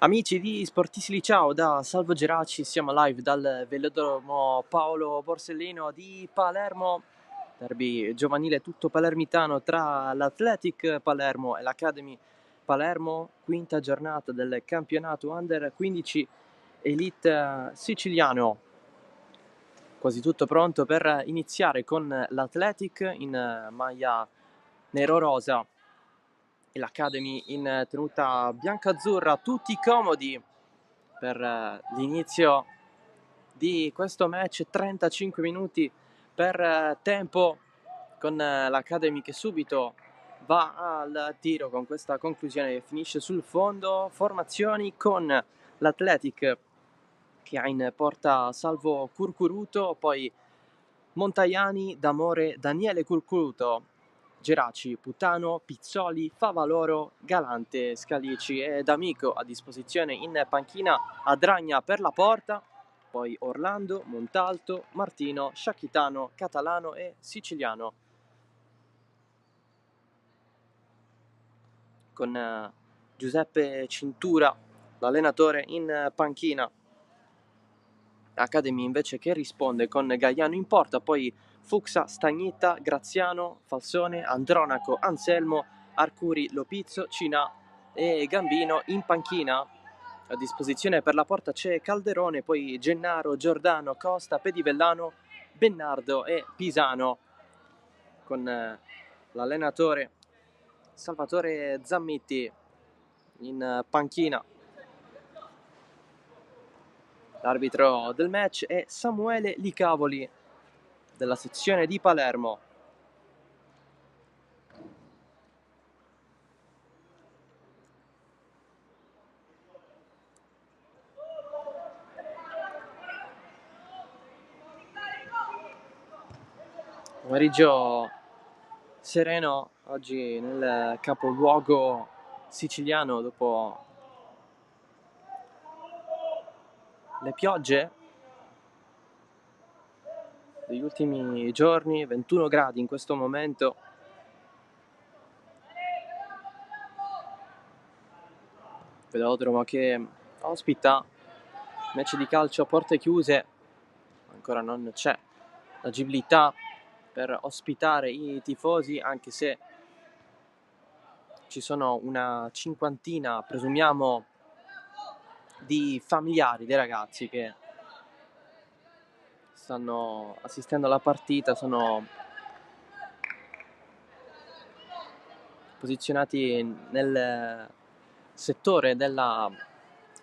Amici di Sportissili, ciao da Salvo Geraci, siamo live dal Velodromo Paolo Borsellino di Palermo, derby giovanile tutto palermitano tra l'Athletic Palermo e l'Academy Palermo, quinta giornata del campionato Under 15 Elite siciliano. Quasi tutto pronto per iniziare con l'Athletic in maglia nero-rosa e l'Academy in tenuta bianca-azzurra, tutti comodi per l'inizio di questo match. 35 minuti per tempo, con l'Academy che subito va al tiro con questa conclusione che finisce sul fondo. Formazioni con l'Athletic che ha in porta Salvo Curcuruto, poi Montaiani, D'Amore, Daniele Curcuruto, Geraci, Putano, Pizzoli, Favaloro, Galante, Scalici e D'Amico a disposizione in panchina, Adragna per la porta, poi Orlando, Montalto, Martino, Sciacchitano, Catalano e Siciliano. Con Giuseppe Cintura, l'allenatore, in panchina. Academy invece che risponde con Gaiano in porta, poi Fuxa, Stagnetta, Graziano, Falsone, Andronaco, Anselmo, Arcuri, Lopizzo, Cina e Gambino in panchina. A disposizione per la porta c'è Calderone, poi Gennaro, Giordano, Costa, Pedivellano, Bennardo e Pisano, con l'allenatore Salvatore Zammitti in panchina. L'arbitro del match è Samuele Licavoli della sezione di Palermo. Pomeriggio sereno oggi nel capoluogo siciliano dopo le piogge degli ultimi giorni. 21 gradi in questo momento. Velodromo che ospita match di calcio a porte chiuse, ancora non c'è l'agibilità per ospitare i tifosi, anche se ci sono una cinquantina, presumiamo, di familiari dei ragazzi che stanno assistendo alla partita. Sono posizionati nel settore della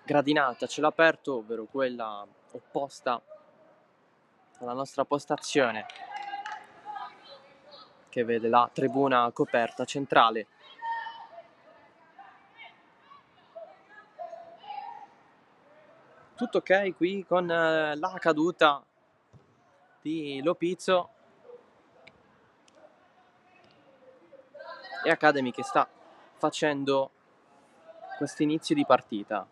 gradinata a cielo aperto, ovvero quella opposta alla nostra postazione, che vede la tribuna coperta centrale. Tutto ok qui con la caduta di Lopizzo e Academy che sta facendo questo inizio di partita.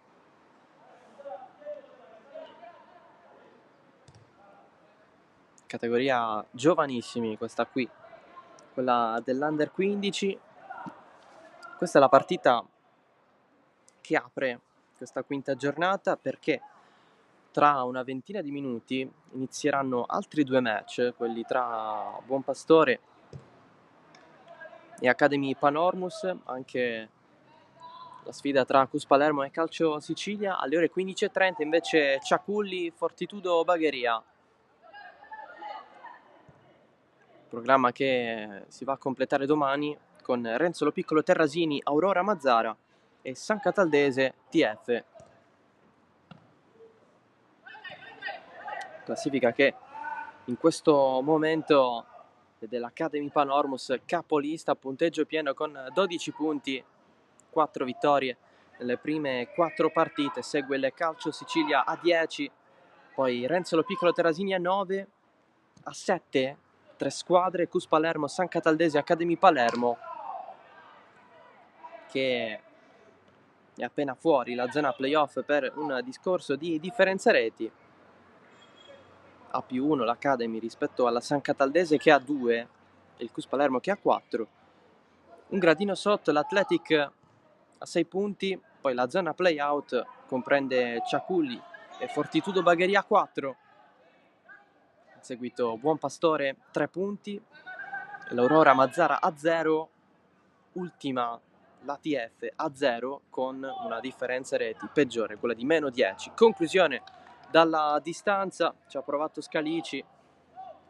Categoria giovanissimi questa qui, quella dell'Under 15. Questa è la partita che apre questa quinta giornata, perché tra una ventina di minuti inizieranno altri due match, quelli tra Buonpastore e Academy Panormus, anche la sfida tra Cus Palermo e Calcio Sicilia. Alle ore 15:30 invece Ciaculli Fortitudo Bagheria, programma che si va a completare domani con Renzolo Piccolo Terrasini, Aurora Mazzara e San Cataldese TF. Classifica che in questo momento vede l'Academy Panormus capolista, punteggio pieno con 12 punti, 4 vittorie nelle prime 4 partite. Segue il Calcio Sicilia a 10, poi Renzolo Piccolo Terrasini a 9, a 7 3 squadre, Cus Palermo, San Cataldese, Academy Palermo, che è appena fuori la zona playoff per un discorso di differenza reti. A +1 l'Academy rispetto alla San Cataldese che ha 2 e il Cus Palermo che ha 4. Un gradino sotto l'Athletic a 6 punti Poi la zona play-out comprende Ciaculli e Fortitudo Bagheria 4. In seguito Buon Pastore 3 punti, l'Aurora Mazzara a 0, ultima l'ATF a 0 con una differenza reti peggiore, quella di meno 10. Conclusione dalla distanza, ci ha provato Scalici,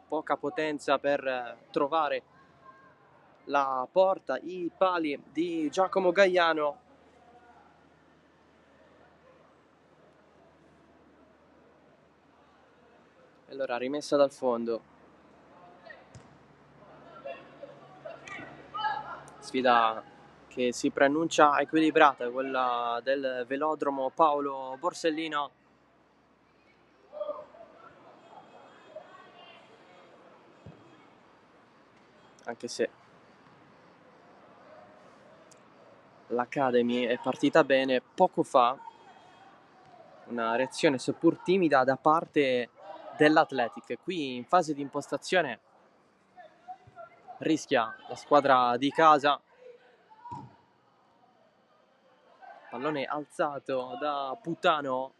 poca potenza per trovare la porta, i pali di Giacomo Gaiano. Allora rimessa dal fondo, sfida che si preannuncia equilibrata, quella del velodromo Paolo Borsellino. Anche se l'Academy è partita bene, poco fa una reazione seppur timida da parte dell'Athletic. Qui in fase di impostazione rischia la squadra di casa. Pallone alzato da Putano.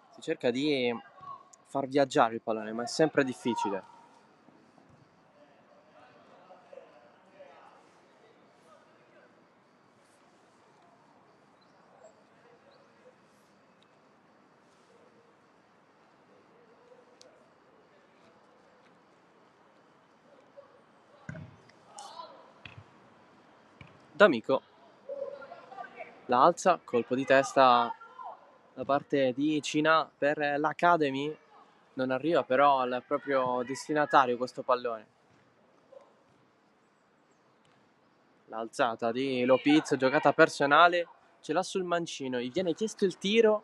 Si cerca di far viaggiare il pallone, ma è sempre difficile. D'Amico la alza, colpo di testa da parte di Cina per l'Academy. Non arriva però al proprio destinatario questo pallone. L'alzata di Lopiz, giocata personale, ce l'ha sul mancino, gli viene chiesto il tiro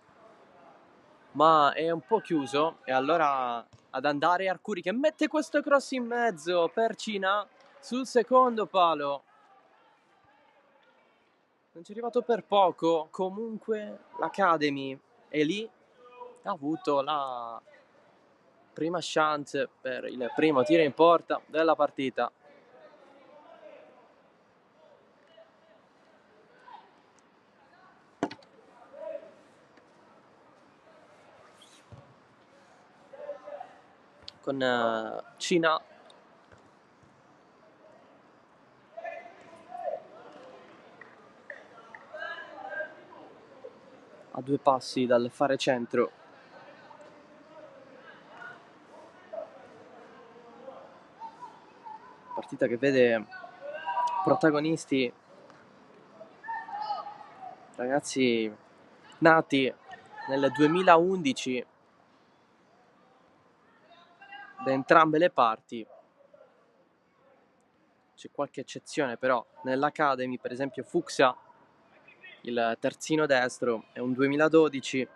ma è un po' chiuso, e allora ad andare Arcuri che mette questo cross in mezzo per Cina sul secondo palo. Non ci è arrivato per poco, comunque l'Academy è lì, ha avuto la prima chance per il primo tiro in porta della partita. Con Cina a 2 passi dal fare centro. Partita che vede protagonisti ragazzi nati nel 2011 da entrambe le parti. C'è qualche eccezione però nell'Academy, per esempio Fuxia, il terzino destro, è un 2012,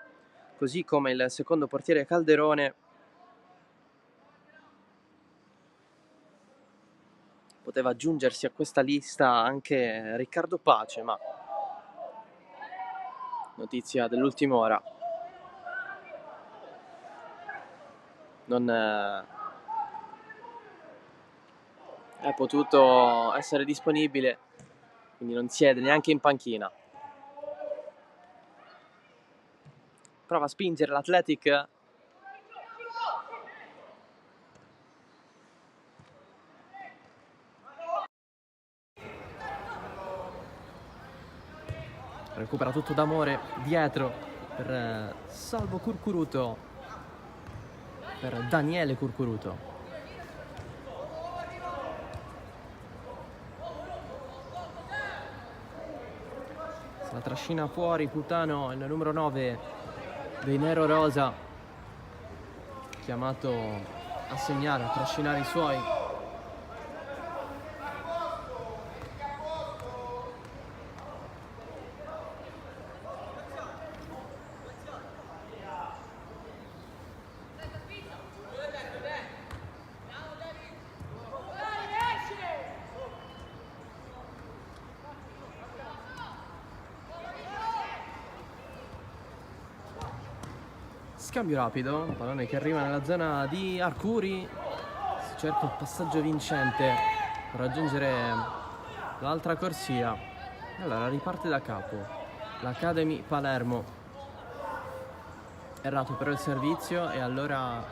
così come il secondo portiere Calderone. Poteva aggiungersi a questa lista anche Riccardo Pace, ma notizia dell'ultima ora, non è potuto essere disponibile, quindi non siede neanche in panchina. Prova a spingere l'Athletic. Recupera tutto d'amore dietro per Salvo Curcuruto, per Daniele Curcuruto. Se la trascina fuori Putano, il numero 9 dei Nero Rosa, chiamato a segnare, a trascinare i suoi. Scambio rapido, pallone che arriva nella zona di Arcuri, si cerca il passaggio vincente per raggiungere l'altra corsia. Allora riparte da capo. L'Academy Palermo. Errato però il servizio e allora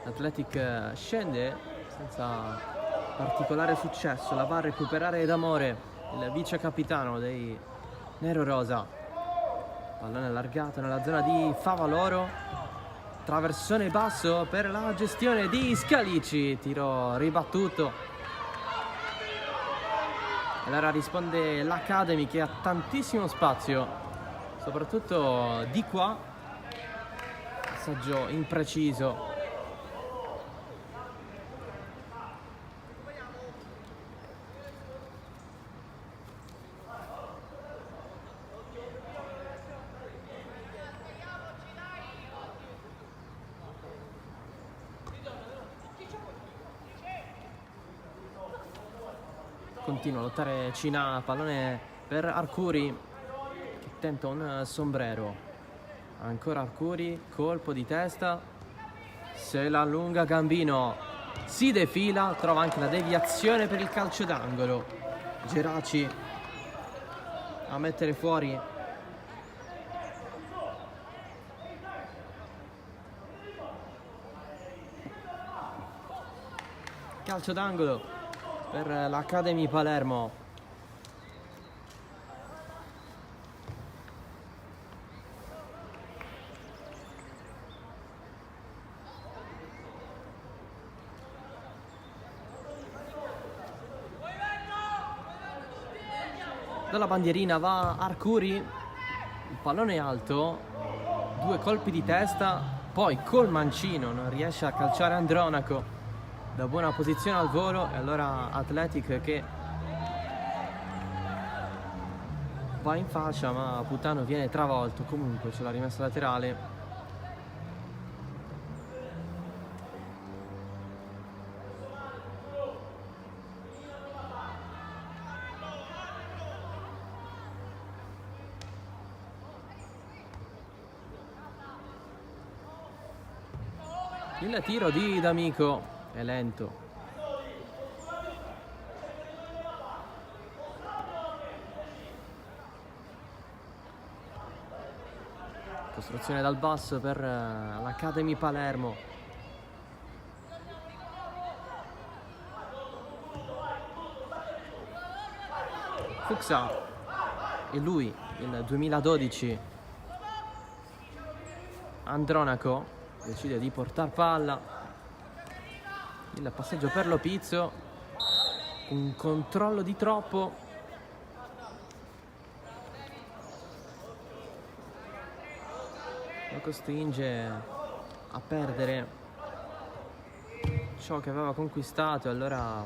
l'Athletic scende senza particolare successo. La va a recuperare D'Amore, il vice capitano dei Nero-Rosa. Pallone allargato nella zona di Favaloro. Traversone basso per la gestione di Scalici. Tiro ribattuto. Allora risponde l'Academy che ha tantissimo spazio, soprattutto di qua. Passaggio impreciso. Continua a lottare Cina, pallone per Arcuri che tenta un sombrero. Ancora Arcuri, colpo di testa, se la allunga Gambino, si defila, trova anche la deviazione per il calcio d'angolo. Geraci a mettere fuori. Calcio d'angolo per l'Academy Palermo. Dalla bandierina va Arcuri, il pallone alto, 2 colpi di testa, poi col mancino non riesce a calciare Andronaco da buona posizione al volo e allora Athletic che va in fascia ma Putano viene travolto, comunque c'è la rimessa laterale. Il tiro di D'Amico è lento. Costruzione dal basso per l'Academy Palermo. Fuxa e lui, il 2012. Andronaco decide di portare palla. Il passaggio per Lopizzo. Un controllo di troppo. Lo costringe a perdere ciò che aveva conquistato e allora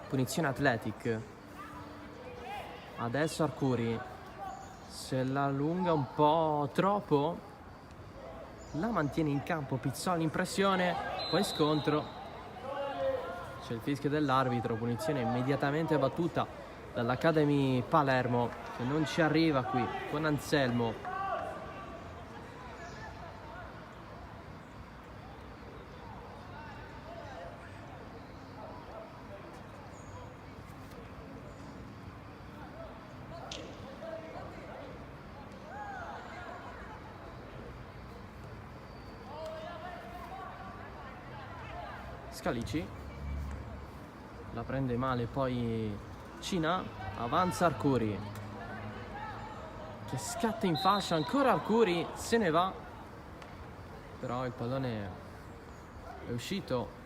punizione Athletic. Adesso Arcuri se la allunga un po' troppo, la mantiene in campo Pizzoli in pressione, poi scontro, c'è il fischio dell'arbitro, punizione immediatamente battuta dall'Academy Palermo che non ci arriva qui con Anselmo. Scalici la prende male, poi Cina, avanza Arcuri che scatta in fascia, ancora Arcuri, se ne va, però il pallone è uscito.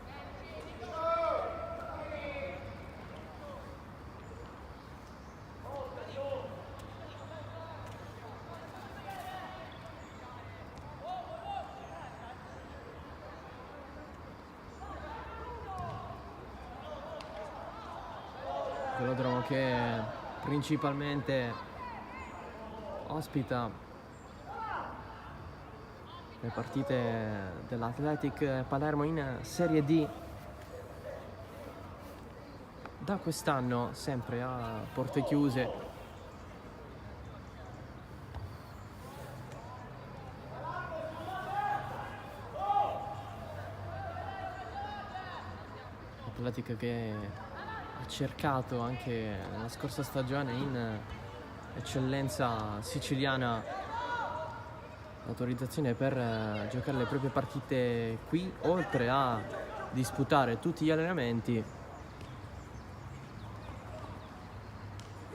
Velodromo che principalmente ospita le partite dell'Athletic Palermo in Serie D. Da quest'anno sempre a porte chiuse. Athletic che ha cercato anche nella scorsa stagione in eccellenza siciliana l'autorizzazione per giocare le proprie partite qui, oltre a disputare tutti gli allenamenti.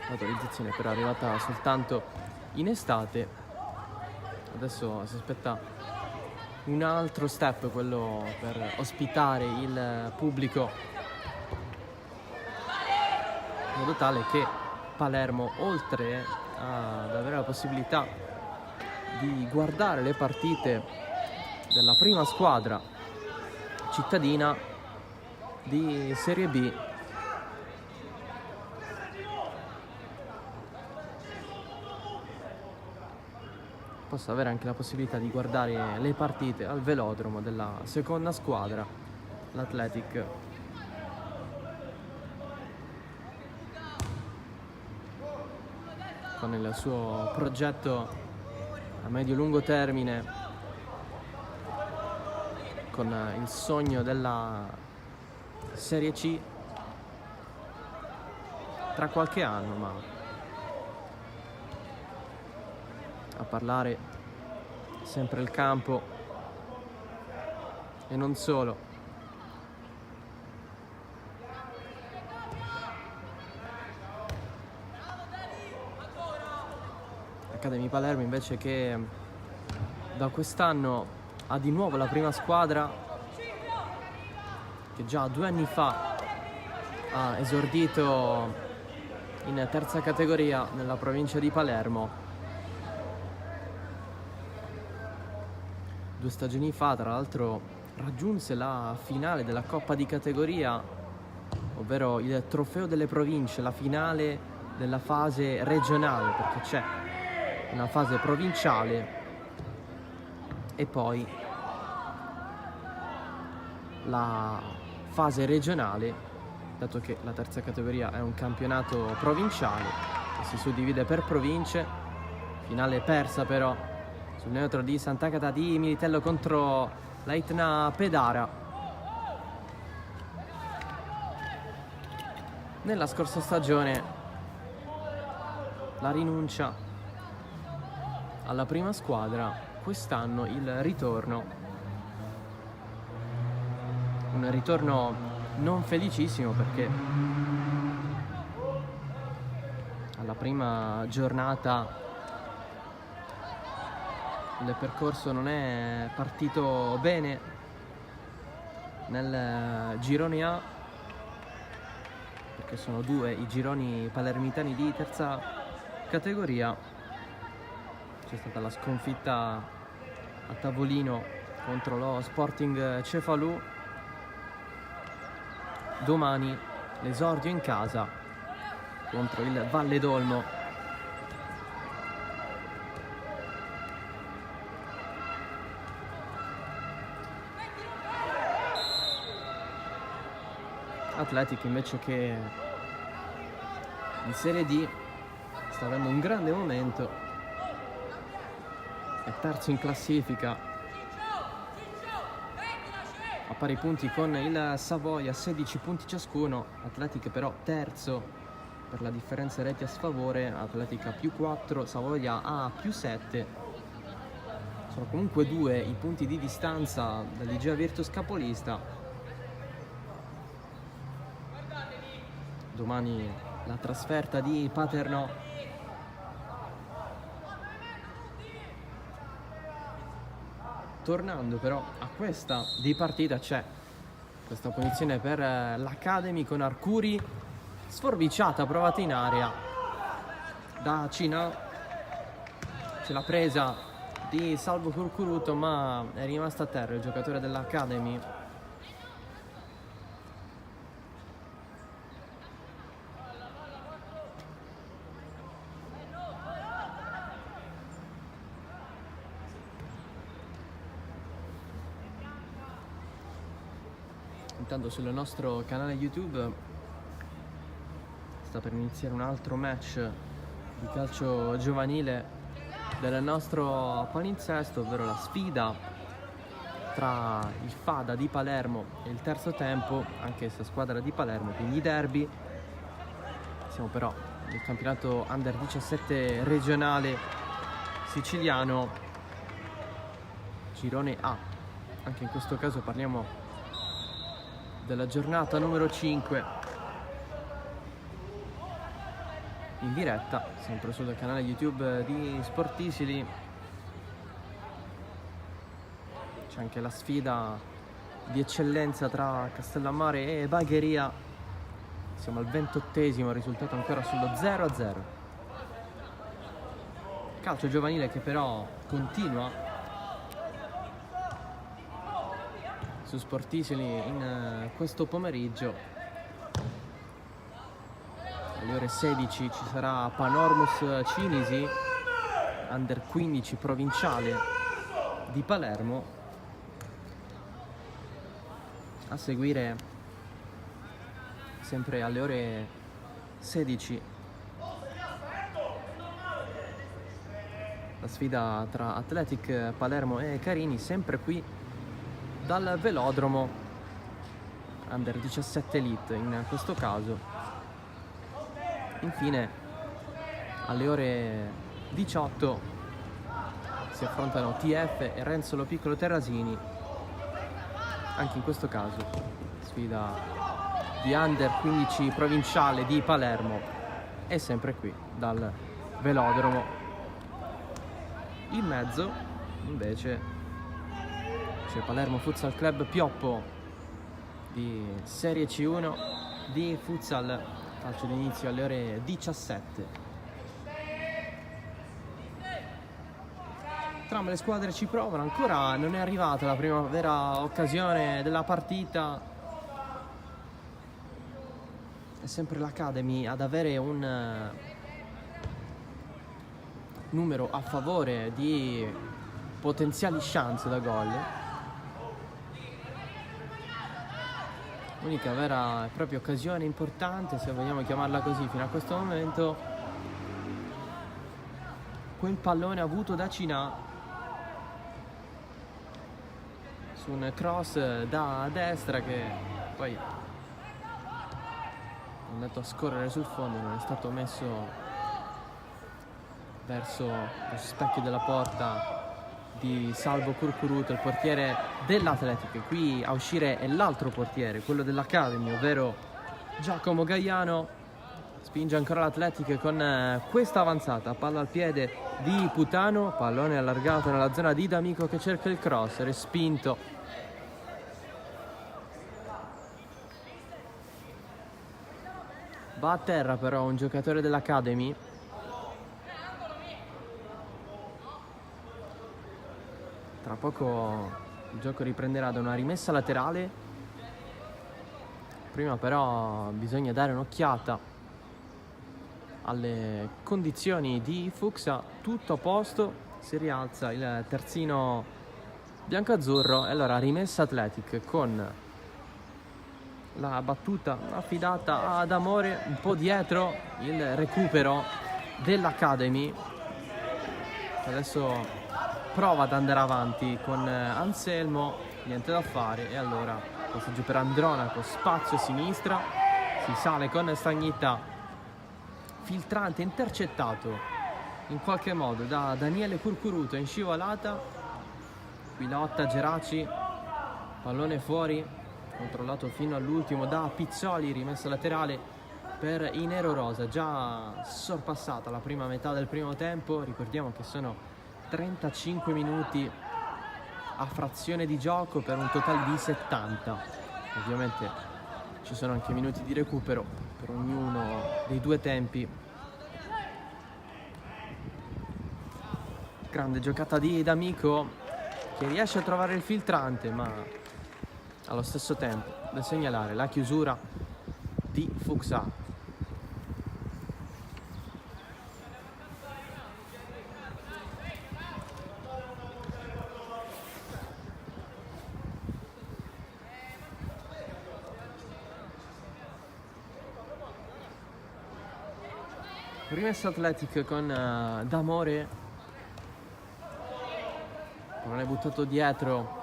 L'autorizzazione però è arrivata soltanto in estate. Adesso si aspetta un altro step, quello per ospitare il pubblico, in modo tale che Palermo, oltre ad avere la possibilità di guardare le partite della prima squadra cittadina di Serie B, possa avere anche la possibilità di guardare le partite al velodromo della seconda squadra, l'Athletic. Con il suo progetto a medio-lungo termine, con il sogno della Serie C tra qualche anno, ma a parlare sempre il campo e non solo. Academy Palermo invece, che da quest'anno ha di nuovo la prima squadra, che già 2 anni fa ha esordito in terza categoria nella provincia di Palermo. 2 stagioni fa, tra l'altro, raggiunse la finale della Coppa di categoria, ovvero il trofeo delle province, la finale della fase regionale, perché c'è una fase provinciale e poi la fase regionale, dato che la terza categoria è un campionato provinciale che si suddivide per province. Finale persa però sul neutro di Sant'Agata di Militello contro l'Aitna Pedara. Nella scorsa stagione la rinuncia alla prima squadra, quest'anno il ritorno, un ritorno non felicissimo, perché alla prima giornata il percorso non è partito bene nel girone A, perché sono 2 i gironi palermitani di terza categoria. C'è stata la sconfitta a tavolino contro lo Sporting Cefalù. Domani l'esordio in casa contro il Valle d'Olmo. Athletic invece, che in Serie D sta avendo un grande momento, è terzo in classifica a pari punti con il Savoia, 16 punti ciascuno. Athletic però terzo per la differenza reti a sfavore, Athletic a +4, Savoia a +7. Sono comunque 2 i punti di distanza dall'Igea Virtus capolista. Domani la trasferta di Paternò. Tornando però a questa di partita, c'è questa punizione per l'Academy con Arcuri, sforbiciata, provata in area da Cina. Ce l'ha presa di Salvo Curcuruto, ma è rimasto a terra il giocatore dell'Academy. Intanto sul nostro canale YouTube sta per iniziare un altro match di calcio giovanile del nostro palinsesto, ovvero la sfida tra il Fada di Palermo e il Terzo Tempo, anche questa squadra di Palermo, quindi i derby Siamo però nel campionato Under 17 regionale siciliano, girone A. Anche in questo caso parliamo della giornata numero 5 in diretta, sempre sul canale YouTube di Sportisili. C'è anche la sfida di eccellenza tra Castellammare e Bagheria. Siamo al 28esimo, risultato ancora sullo 0-0. Calcio giovanile che però continua su Sportisili in questo pomeriggio. Alle ore 16 ci sarà Panormus Cinisi, Under 15 provinciale di Palermo. A seguire, sempre alle ore 16, la sfida tra Athletic Palermo e Carini, sempre qui dal velodromo Under 17 Elite in questo caso. Infine alle ore 18 si affrontano TF e Renzolo Piccolo Terrasini, anche in questo caso sfida di Under 15 provinciale di Palermo, e sempre qui dal velodromo. In mezzo invece c'è Palermo Futsal Club Pioppo di Serie C1 di futsal, calcio d'inizio alle ore 17. Entrambe le squadre ci provano, ancora non è arrivata la prima vera occasione della partita. È sempre l'Academy ad avere un numero a favore di potenziali chance da gol. L'unica vera e propria occasione importante, se vogliamo chiamarla così, fino a questo momento, quel pallone avuto da Cinà su un cross da destra che poi è andato a scorrere sul fondo, non è stato messo verso lo specchio della porta di Salvo Curcuruto, il portiere dell'Athletic. Qui a uscire è l'altro portiere, quello dell'Academy, ovvero Giacomo Gaiano. Spinge ancora l'Athletic con questa avanzata, palla al piede di Putano, pallone allargato nella zona di D'Amico che cerca il cross, respinto. Va a terra però un giocatore dell'Academy. Tra poco il gioco riprenderà da una rimessa laterale. Prima però bisogna dare un'occhiata alle condizioni di Fucsa. Tutto a posto, si rialza il terzino biancazzurro e allora rimessa Athletic con la battuta affidata ad Amore, un po' dietro il recupero dell'Academy. Adesso prova ad andare avanti con Anselmo, niente da fare, e allora passaggio per Andronaco, spazio a sinistra, si sale con Stagnita, filtrante intercettato in qualche modo da Daniele Curcuruto, in scivolata, qui lotta Geraci, pallone fuori, controllato fino all'ultimo da Pizzoli, rimessa laterale per i nero-rosa, già sorpassata la prima metà del primo tempo. Ricordiamo che sono 35 minuti a frazione di gioco per un totale di 70. Ovviamente ci sono anche minuti di recupero per ognuno dei due tempi. Grande giocata di D'Amico che riesce a trovare il filtrante, ma allo stesso tempo da segnalare la chiusura di Fucsa. Rimessa Athletic con D'Amore, non è buttato dietro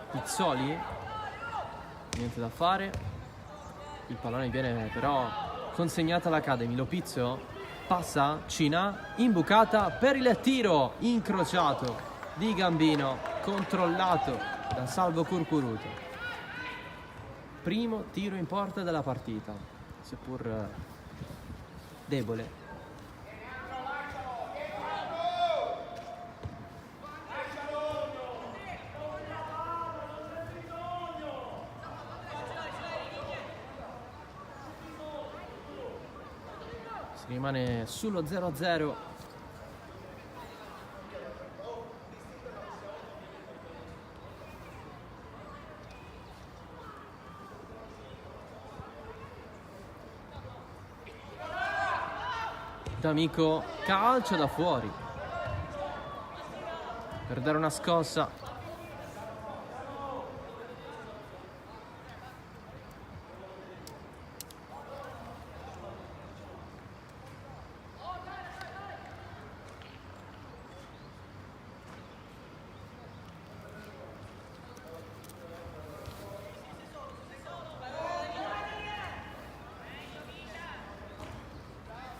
Pizzoli, niente da fare, il pallone viene però consegnata all'Academy. Lopizzo passa, Cina, imbucata per il tiro incrociato di Gambino, controllato da Salvo Curcuruto. Primo tiro in porta della partita, seppur debole. Si rimane sullo 0-0. D'Amico, calcio da fuori per dare una scossa.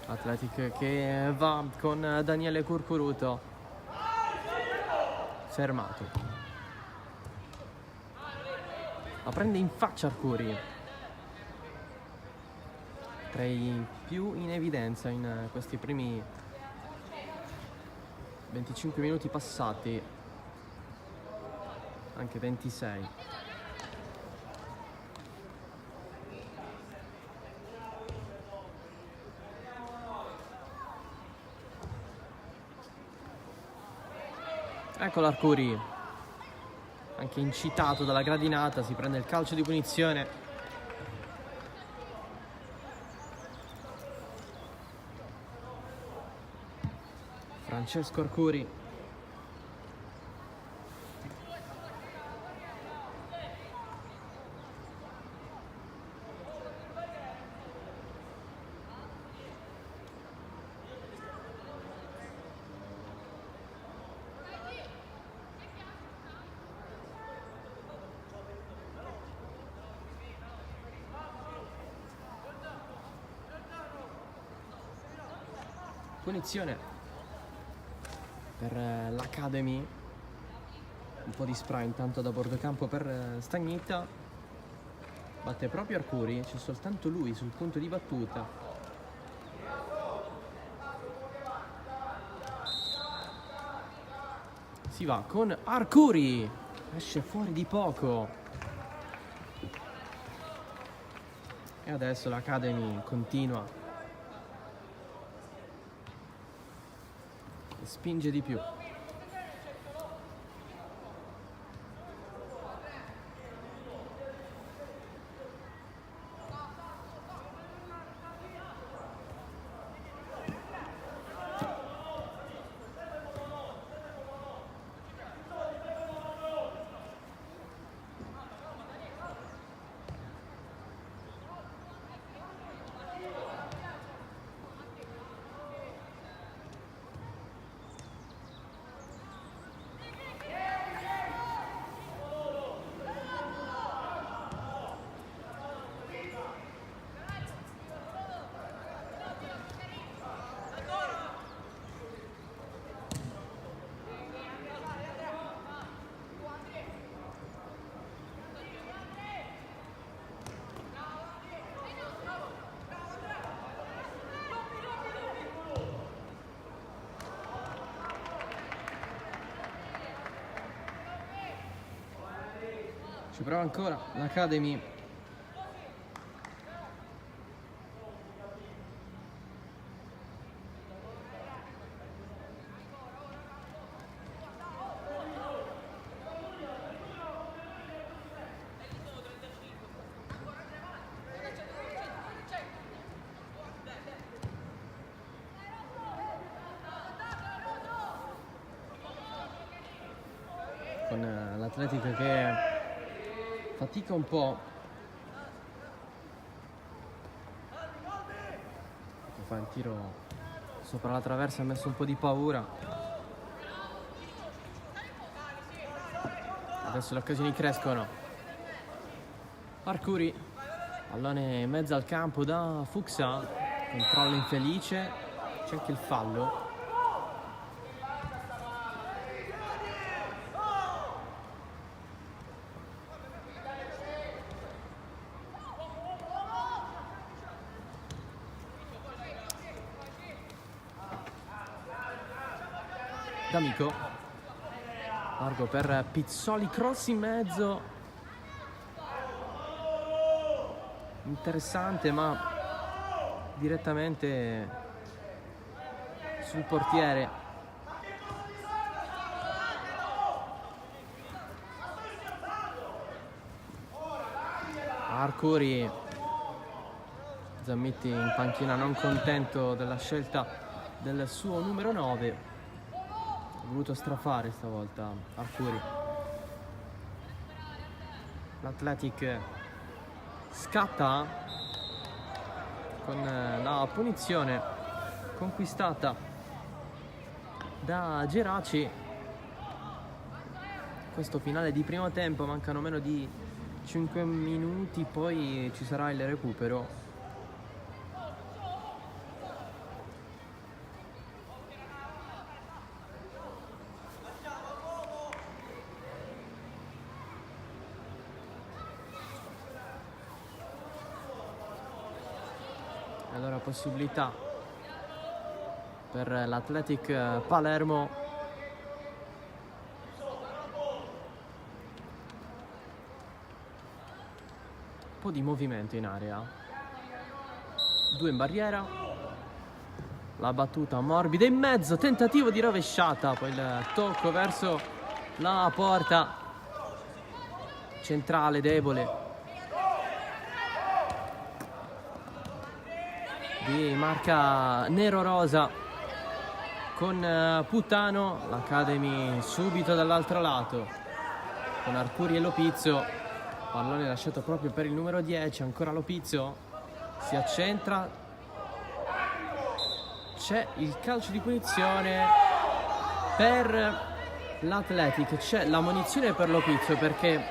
Athletic che va con Daniele Curcuruto, fermato, la prende in faccia Arcuri, tra i più in evidenza in questi primi 25 minuti passati, anche 26. Ecco l'Arcuri, anche incitato dalla gradinata, si prende il calcio di punizione. Francesco Arcuri. Punizione per l'Academy, un po' di spray intanto da bordo campo per Stagnita, batte proprio Arcuri, c'è soltanto lui sul punto di battuta. Si va con Arcuri, esce fuori di poco e adesso l'Academy continua, spinge di più. Ci prova ancora l'Academy. Con l'Atletic che fatica un po', fa il tiro sopra la traversa, ha messo un po' di paura. Adesso le occasioni crescono. Arcuri Pallone in mezzo al campo da Fuxa, controllo infelice, c'è anche il fallo. D'Amico, largo per Pizzoli, cross in mezzo, interessante ma direttamente sul portiere. Arcuri, Zammitti in panchina non contento della scelta del suo numero 9. Ha voluto strafare stavolta Arcuri. L'Athletic scatta con la punizione conquistata da Geraci. Questo finale di primo tempo, mancano meno di 5 minuti, poi ci sarà il recupero. Allora possibilità per l'Athletic Palermo. Un po' di movimento in area. 2 in barriera. La battuta morbida in mezzo, tentativo di rovesciata, poi il tocco verso la porta centrale debole di marca nero-rosa con Puttano. L'Academy subito dall'altro lato con Arcuri e Lopizzo, pallone lasciato proprio per il numero 10, ancora Lopizzo, si accentra, c'è il calcio di punizione per l'Athletic, c'è la munizione per Lopizzo, perché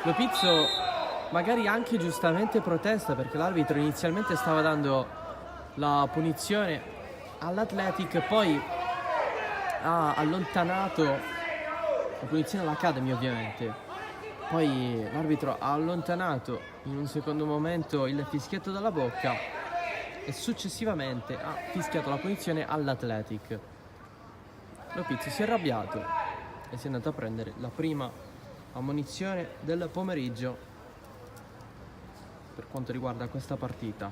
Lopizzo magari anche giustamente protesta, perché l'arbitro inizialmente stava dando la punizione all'Athletic, poi ha allontanato la punizione all'Academy ovviamente, poi l'arbitro ha allontanato in un secondo momento il fischietto dalla bocca e successivamente ha fischiato la punizione all'Athletic. Lopizzo si è arrabbiato e si è andato a prendere la prima ammonizione del pomeriggio per quanto riguarda questa partita.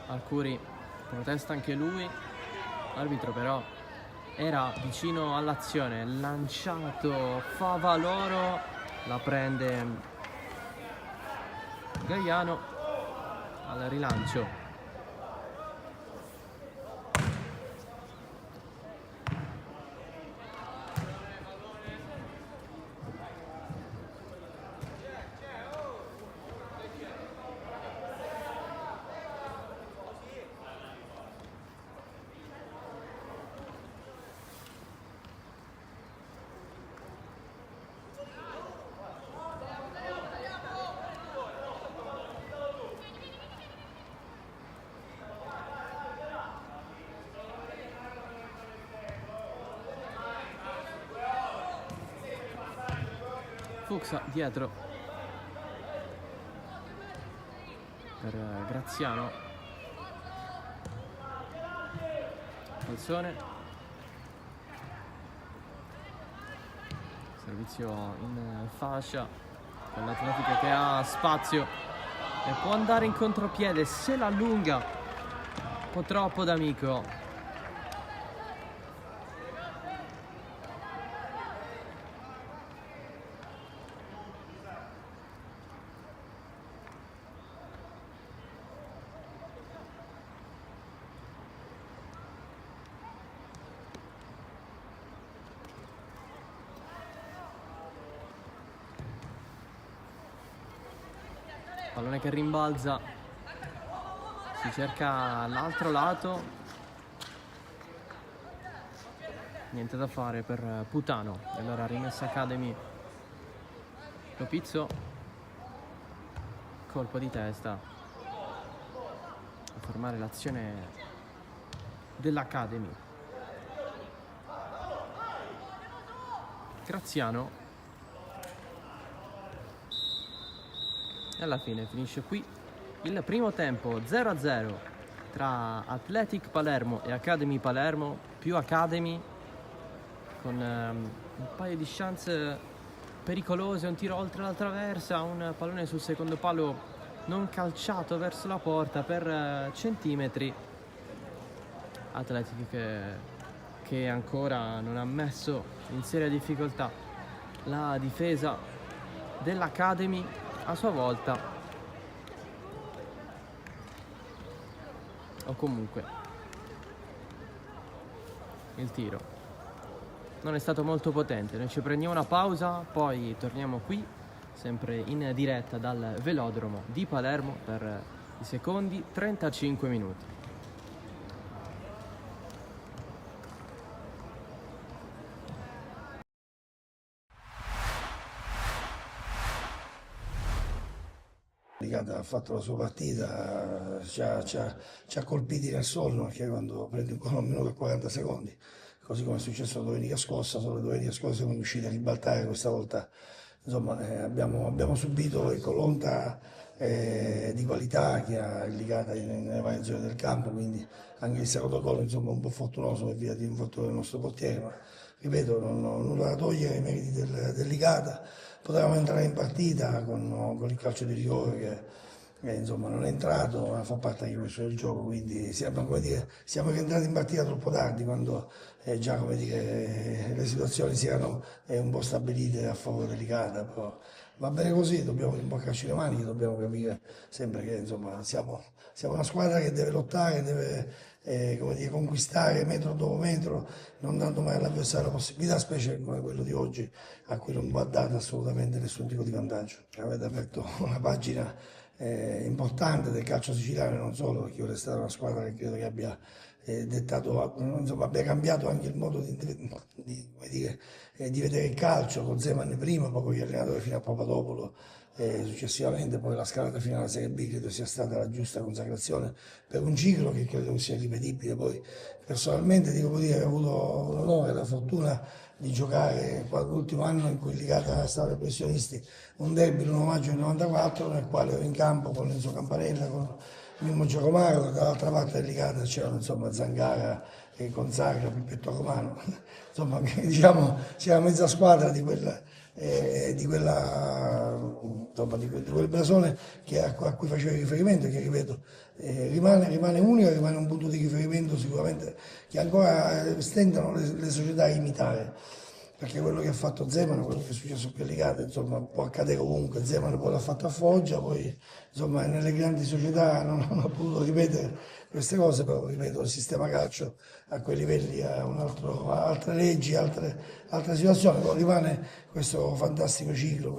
Arcuri protesta anche lui, l'arbitro però era vicino all'azione, lanciato Favaloro, la prende Gaiano al rilancio. Fuxa dietro per Graziano, Calzone, servizio in fascia con l'Atletica che ha spazio e può andare in contropiede, se la allunga un po' troppo D'Amico. Pallone che rimbalza, si cerca l'altro lato, niente da fare per Putano. E allora rimessa Academy, Lopizzo, colpo di testa a fermare l'azione dell'Academy. Graziano, e alla fine finisce qui il primo tempo 0-0 tra Athletic Palermo e Academy Palermo, più Academy con un paio di chance pericolose, un tiro oltre la traversa, un pallone sul secondo palo non calciato verso la porta per centimetri. Athletic che ancora non ha messo in seria difficoltà la difesa dell'Academy a sua volta, o comunque il tiro non è stato molto potente. Noi ci prendiamo una pausa, poi torniamo qui sempre in diretta dal velodromo di Palermo per i secondi 35 minuti. Ha fatto la sua partita, ci ha colpiti nel sonno, perché quando prende ancora 1 minuto e 40 secondi, così come è successo la domenica scorsa, solo la domenica scorsa siamo riusciti a ribaltare, questa volta insomma, abbiamo subito, ecco, l'onta di qualità che ha indicata nelle varie zone del campo, quindi anche il secondo gol insomma, un po' fortunoso per via di un infortunio del nostro portiere, ma ripeto, non ho nulla da togliere ai meriti del Licata. Potevamo entrare in partita con il calcio di rigore che insomma, non è entrato, ma fa parte anche questo del gioco, quindi siamo, come dire, siamo rientrati in partita troppo tardi, quando già, come dire, le situazioni si erano un po' stabilite a favore delicata, però va bene così, dobbiamo rimboccarci le maniche, dobbiamo capire sempre che insomma, siamo una squadra che deve lottare, deve come dire, conquistare metro dopo metro, non dando mai all'avversario la possibilità, specie come quello di oggi, a cui non va dato assolutamente nessun tipo di vantaggio. Avete aperto una pagina importante del calcio siciliano, non solo, perché ora è stata una squadra che credo che abbia dettato, insomma, abbia cambiato anche il modo come dire, di vedere il calcio, con Zeman prima, poi gli allenatori fino a Papadopoulos. Successivamente poi la scalata fino alla Serie B credo sia stata la giusta consacrazione per un ciclo che credo sia ripetibile. Poi personalmente devo dire che ho avuto l'onore e la fortuna di giocare l'ultimo anno in cui Ligata stava ai professionisti un derby l'1 maggio del 94, nel quale ero in campo con Enzo Campanella, con Mimmo Giacomaro, dall'altra parte del Ligata c'erano insomma Zangara e Gonzaga, Pippetto Romano, insomma diciamo c'era mezza squadra di quel blasone a cui facevo riferimento, che ripeto rimane unico, rimane un punto di riferimento sicuramente che ancora stentano le società a imitare, perché quello che ha fatto Zeman, quello che è successo qui a Licata, insomma può accadere ovunque. Zeman poi l'ha fatto a Foggia, poi insomma nelle grandi società non ha potuto ripetere queste cose, però ripeto, il sistema calcio a quei livelli ha altre leggi, altre situazioni, però rimane questo fantastico ciclo,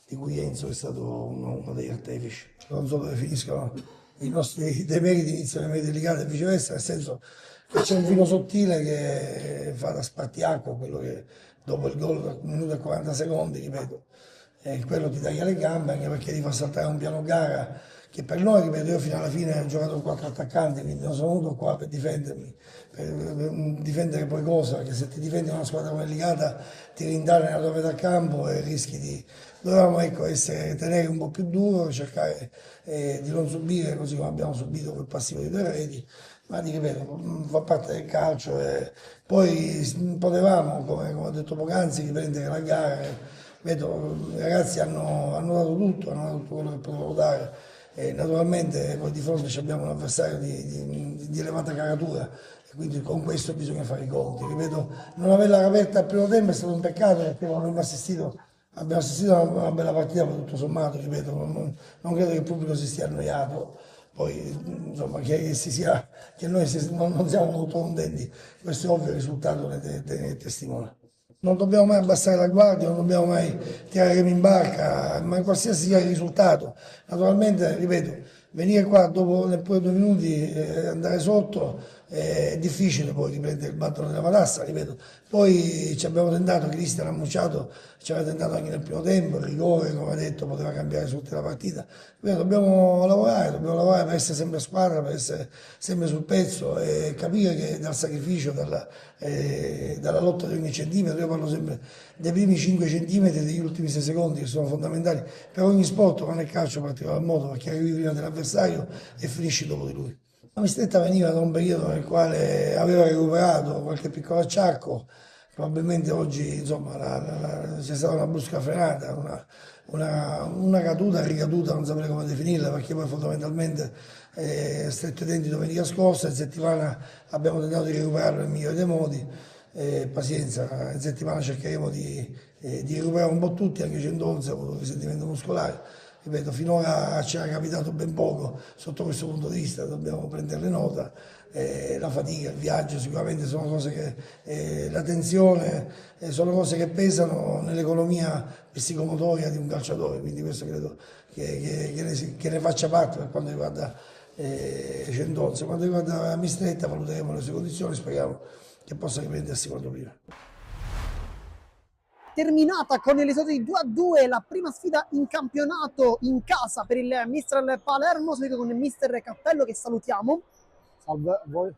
di cui Enzo è stato uno degli artefici. Non so dove finiscono i nostri demeriti, iniziano i meriti delicati e viceversa, nel senso che c'è un filo sottile che fa da spartiacque, quello che dopo il gol da 1 minuto e 40 secondi, ripeto, quello ti taglia le gambe, anche perché ti fa saltare un piano gara che per noi, ripeto, io fino alla fine ho giocato con 4 attaccanti, quindi non sono venuto qua per difendermi, per difendere poi cosa, perché se ti difendi una squadra come Ligata ti rintanni nella tua metà campo e rischi di... Dovevamo, ecco, tenere un po' più duro, cercare di non subire così come abbiamo subito quel passivo di 2 reti, ma ti ripeto, fa parte del calcio e poi potevamo, come ho detto poc'anzi, riprendere la gara. Vedo, i ragazzi hanno dato tutto, hanno dato tutto quello che potevano dare. E naturalmente poi di fronte abbiamo un avversario di elevata caratura e quindi con questo bisogna fare i conti. Ripeto, non averla aperta al primo tempo è stato un peccato, perché non abbiamo assistito a una bella partita, ma tutto sommato, ripeto, non credo che il pubblico si stia annoiato. Poi insomma che noi non siamo molto contenti, questo è ovvio, il risultato ne testimonia. Non dobbiamo mai abbassare la guardia, non dobbiamo mai tirare remi in barca, ma qualsiasi sia il risultato. Naturalmente, ripeto, venire qua dopo neppure 2 minuti, andare sotto, è difficile poi riprendere il battere della matassa, ripeto. Poi ci abbiamo tentato, Cristian ha mucciato, ci aveva tentato anche nel primo tempo, il rigore, come ha detto, poteva cambiare su tutta la partita. Ripeto, dobbiamo lavorare per essere sempre a squadra, per essere sempre sul pezzo e capire che dal sacrificio, dalla lotta di ogni centimetro, io parlo sempre dei primi 5 centimetri e degli ultimi 6 secondi che sono fondamentali per ogni sport, ma nel calcio in particolar modo, perché arrivi prima dell'avversario e finisci dopo di lui. La Mistretta veniva da un periodo nel quale aveva recuperato qualche piccolo acciacco, probabilmente oggi insomma, c'è stata una brusca frenata, una caduta, ricaduta, non saprei come definirla, perché poi fondamentalmente stretto i denti domenica scorsa, in settimana abbiamo tentato di recuperarlo nel migliore dei modi, pazienza, in settimana cercheremo di recuperare un po' tutti, anche 111 ha avuto un risentimento muscolare. Ripeto, finora ci era capitato ben poco sotto questo punto di vista, dobbiamo prenderne nota. La fatica, il viaggio sicuramente sono cose che, la tensione, sono cose che pesano nell'economia psicomotoria di un calciatore, quindi questo credo che ne faccia parte per quanto riguarda Centozzo. Quanto riguarda Mistretta valuteremo le sue condizioni, speriamo che possa riprendersi quanto prima. Terminata con il risultato di 2-2 la prima sfida in campionato in casa per il Mister Palermo, seguito con il Mister Cappello che salutiamo. Salve a voi.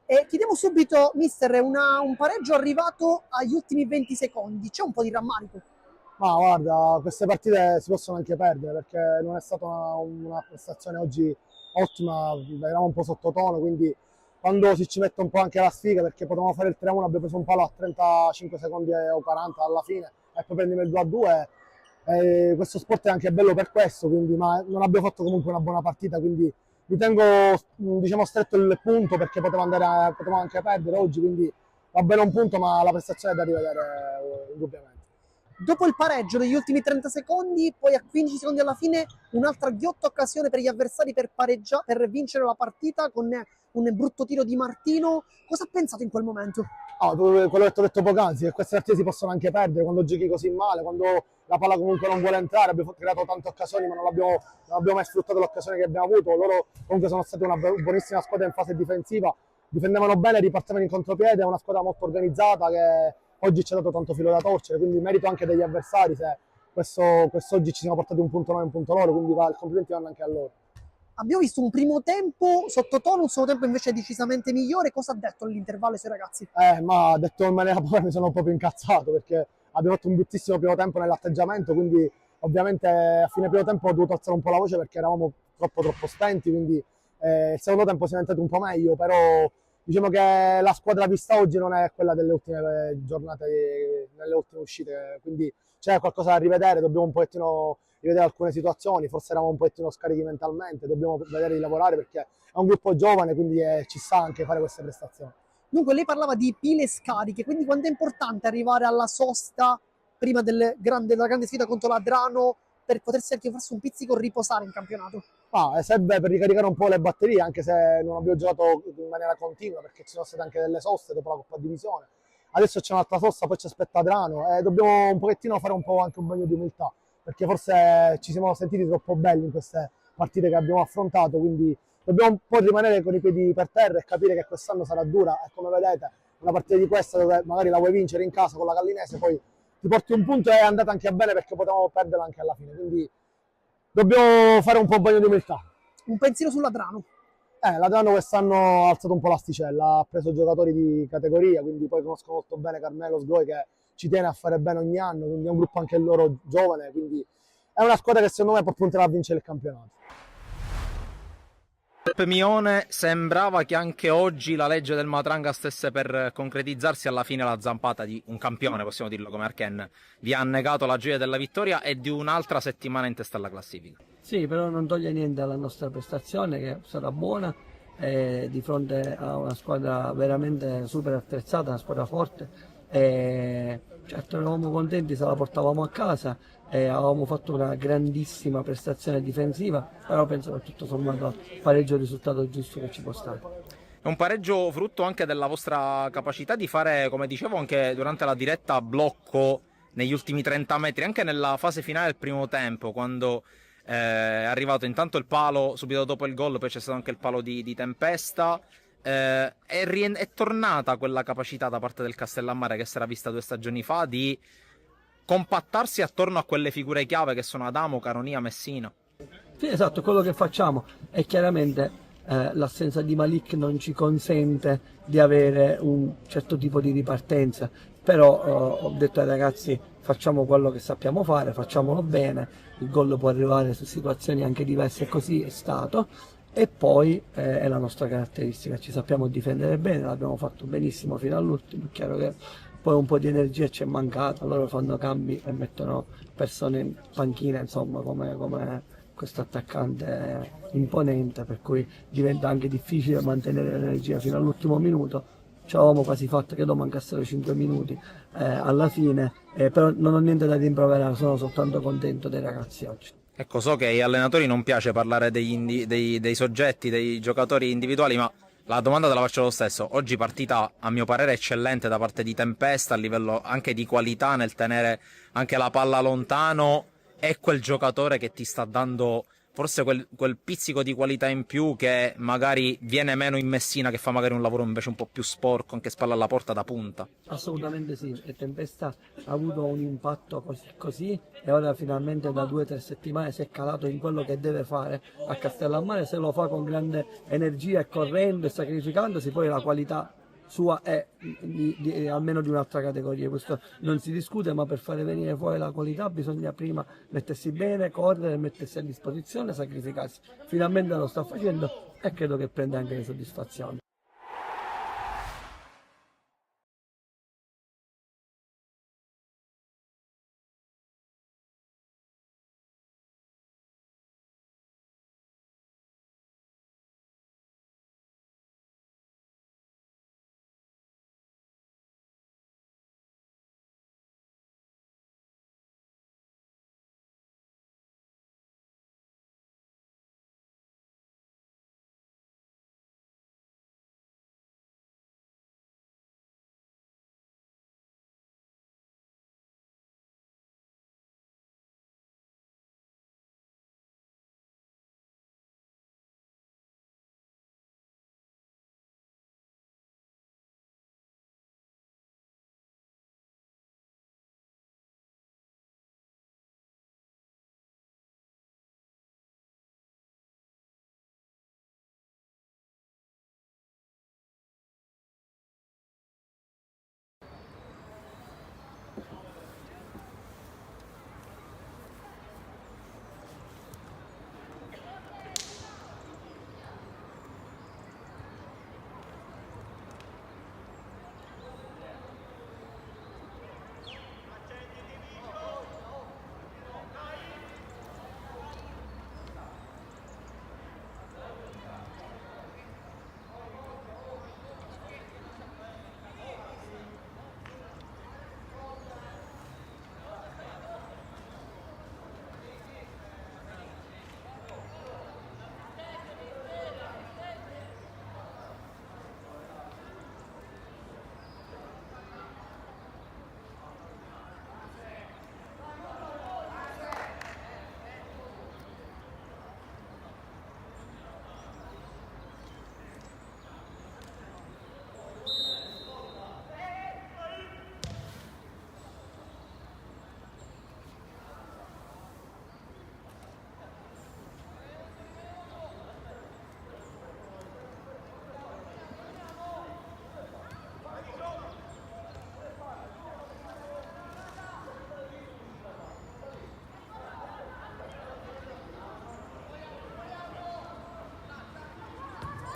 E chiediamo subito, Mister, un pareggio arrivato agli ultimi 20 secondi, c'è un po' di rammarico? Ma guarda, queste partite si possono anche perdere perché non è stata una prestazione oggi ottima, eravamo un po' sottotono, quindi quando si ci mette un po' anche la sfiga, perché potevamo fare il 3-1, abbiamo preso un palo a 35 secondi o 40 alla fine e poi prendiamo il 2-2. Questo sport è anche bello per questo, quindi, ma non abbiamo fatto comunque una buona partita, quindi mi tengo diciamo, stretto il punto perché potevamo anche perdere oggi, quindi va bene un punto, ma la prestazione è da rivedere indubbiamente. Dopo il pareggio degli ultimi 30 secondi, poi a 15 secondi alla fine, un'altra ghiotta occasione per gli avversari per vincere la partita con un brutto tiro di Martino. Cosa ha pensato in quel momento? Quello che ti ho detto poc'anzi, che queste partite si possono anche perdere quando giochi così male, quando la palla comunque non vuole entrare. Abbiamo creato tante occasioni, ma non abbiamo mai sfruttato l'occasione che abbiamo avuto. Loro comunque sono stati una buonissima squadra in fase difensiva, difendevano bene, ripartivano in contropiede, è una squadra molto organizzata che oggi ci ha dato tanto filo da torcere, quindi merito anche degli avversari se quest'oggi ci siamo portati un punto noi e un punto loro, quindi i complimenti vanno anche a loro. Abbiamo visto un primo tempo sottotono, un secondo tempo invece decisamente migliore. Cosa ha detto all'intervallo ai suoi ragazzi? Ma detto in maniera povera mi sono proprio incazzato perché abbiamo fatto un bruttissimo primo tempo nell'atteggiamento, quindi ovviamente a fine primo tempo ho dovuto alzare un po' la voce perché eravamo troppo spenti, quindi il secondo tempo siamo entrati un po' meglio, però diciamo che la squadra vista oggi non è quella delle ultime giornate, nelle ultime uscite, quindi c'è qualcosa da rivedere, dobbiamo un pochettino rivedere alcune situazioni, forse eravamo un pochettino scarichi mentalmente, dobbiamo vedere di lavorare perché è un gruppo giovane, quindi ci sa anche fare queste prestazioni. Dunque lei parlava di pile scariche, quindi quanto è importante arrivare alla sosta prima della grande sfida contro l'Adrano per potersi anche farsi un pizzico riposare in campionato? Serve per ricaricare un po' le batterie, anche se non abbiamo giocato in maniera continua perché ci sono state anche delle soste dopo la Coppa Divisione. Adesso c'è un'altra sosta, poi ci aspetta Adrano e dobbiamo un pochettino fare un po' anche un bagno di umiltà perché forse ci siamo sentiti troppo belli in queste partite che abbiamo affrontato, quindi dobbiamo un po' rimanere con i piedi per terra e capire che quest'anno sarà dura e come vedete una partita di questa dove magari la vuoi vincere in casa con la Gallinese, poi ti porti un punto e è andata anche bene perché potevamo perderla anche alla fine, quindi dobbiamo fare un po' bagno di umiltà. Un pensiero sull'Adrano. L'Adrano quest'anno ha alzato un po' l'asticella, ha preso giocatori di categoria, quindi poi conosco molto bene Carmelo Sgoi che ci tiene a fare bene ogni anno, quindi è un gruppo anche loro giovane, quindi è una squadra che secondo me può puntare a vincere il campionato. Giuseppe Mione, sembrava che anche oggi la legge del Matranga stesse per concretizzarsi, alla fine la zampata di un campione, possiamo dirlo come Arken, vi ha negato la gioia della vittoria e di un'altra settimana in testa alla classifica. Sì, però non toglie niente alla nostra prestazione che sarà buona di fronte a una squadra veramente super attrezzata, una squadra forte. Certo eravamo contenti se la portavamo a casa, avevamo fatto una grandissima prestazione difensiva, però penso che tutto sommato pareggio è il risultato giusto che ci può stare. È un pareggio frutto anche della vostra capacità di fare, come dicevo anche durante la diretta, blocco negli ultimi 30 metri, anche nella fase finale del primo tempo, quando è arrivato intanto il palo subito dopo il gol, poi c'è stato anche il palo di Tempesta. È tornata quella capacità da parte del Castellammare che si era vista 2 stagioni fa di compattarsi attorno a quelle figure chiave che sono Adamo, Caronia, Messina. Sì, esatto, quello che facciamo è chiaramente l'assenza di Malik non ci consente di avere un certo tipo di ripartenza, però ho detto ai ragazzi facciamo quello che sappiamo fare, facciamolo bene, il gol può arrivare su situazioni anche diverse e così è stato, e poi è la nostra caratteristica, ci sappiamo difendere bene, l'abbiamo fatto benissimo fino all'ultimo, è chiaro che poi un po' di energia ci è mancata, loro fanno cambi e mettono persone in panchina, insomma, come questo attaccante imponente, per cui diventa anche difficile mantenere l'energia fino all'ultimo minuto. Ci avevamo quasi fatto che mancassero 5 minuti alla fine, però non ho niente da rimproverare, sono soltanto contento dei ragazzi oggi. Ecco, so che agli allenatori non piace parlare dei soggetti, dei giocatori individuali, ma la domanda te la faccio lo stesso. Oggi partita, a mio parere, eccellente da parte di Tempesta, a livello anche di qualità nel tenere anche la palla lontano. È quel giocatore che ti sta dando forse quel pizzico di qualità in più che magari viene meno in Messina, che fa magari un lavoro invece un po' più sporco, anche spalla alla porta da punta. Assolutamente sì, e Tempesta ha avuto un impatto così e ora finalmente da 2 o 3 settimane si è calato in quello che deve fare a Castellammare, se lo fa con grande energia e correndo e sacrificandosi, poi la qualità sua è almeno di un'altra categoria, questo non si discute, ma per fare venire fuori la qualità bisogna prima mettersi bene, correre, mettersi a disposizione, sacrificarsi. Finalmente lo sta facendo e credo che prenda anche le soddisfazioni.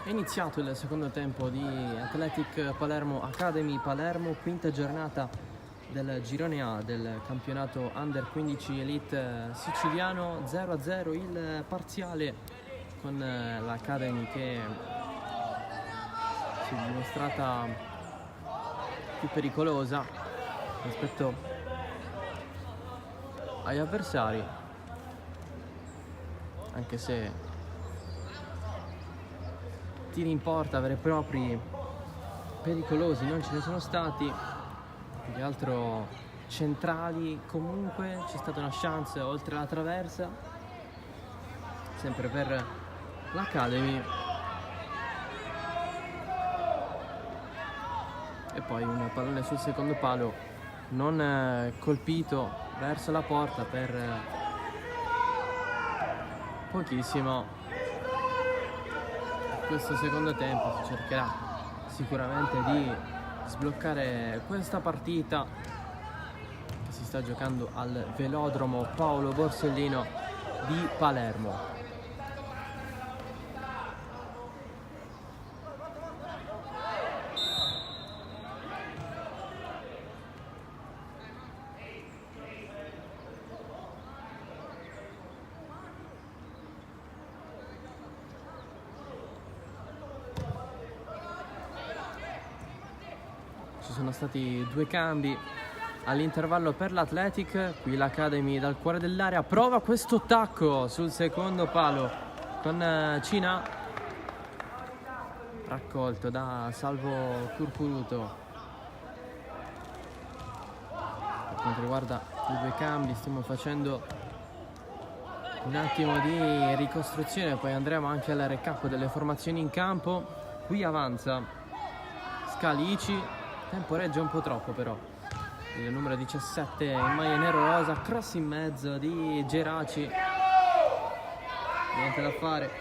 È iniziato il secondo tempo di Athletic Palermo Academy Palermo, quinta giornata del girone A del campionato Under 15 Elite siciliano. 0-0 il parziale, con l'Academy che si è dimostrata più pericolosa rispetto agli avversari, anche se tiri in porta veri e propri pericolosi non ce ne sono stati. Più che altro centrali, comunque c'è stata una chance oltre la traversa, sempre per l'Academy. E poi un pallone sul secondo palo non colpito verso la porta per pochissimo. Questo secondo tempo si cercherà sicuramente di sbloccare questa partita che si sta giocando al velodromo Paolo Borsellino di Palermo. Ci sono stati 2 cambi all'intervallo per l'Athletic. Qui l'Academy dal cuore dell'area prova questo tacco sul secondo palo con Cina, raccolto da Salvo Curcuruto. Per quanto riguarda i 2 cambi stiamo facendo un attimo di ricostruzione, poi andremo anche al recap delle formazioni in campo. Qui avanza Scalici, temporeggia un po' troppo però il numero 17 in maglia nero-rosa, cross in mezzo di Geraci, niente da fare.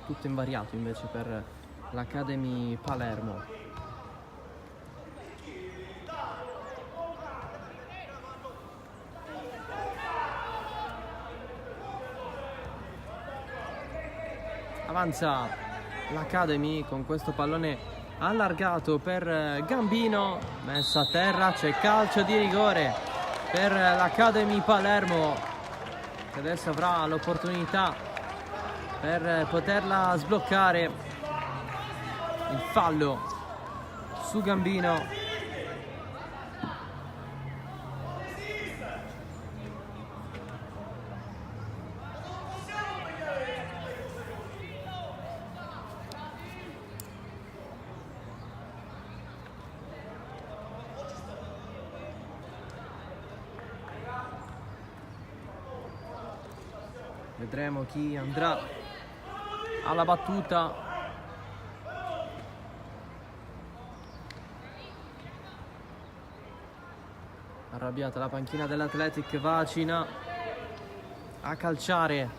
Tutto invariato invece per l'Academy Palermo. Avanza l'Academy con questo pallone allargato per Gambino, messo a terra, c'è calcio di rigore per l'Academy Palermo, che adesso avrà l'opportunità per poterla sbloccare. Il fallo su Gambino. Vedremo chi andrà alla battuta. Arrabbiata la panchina dell'Athletic, va Cina a calciare.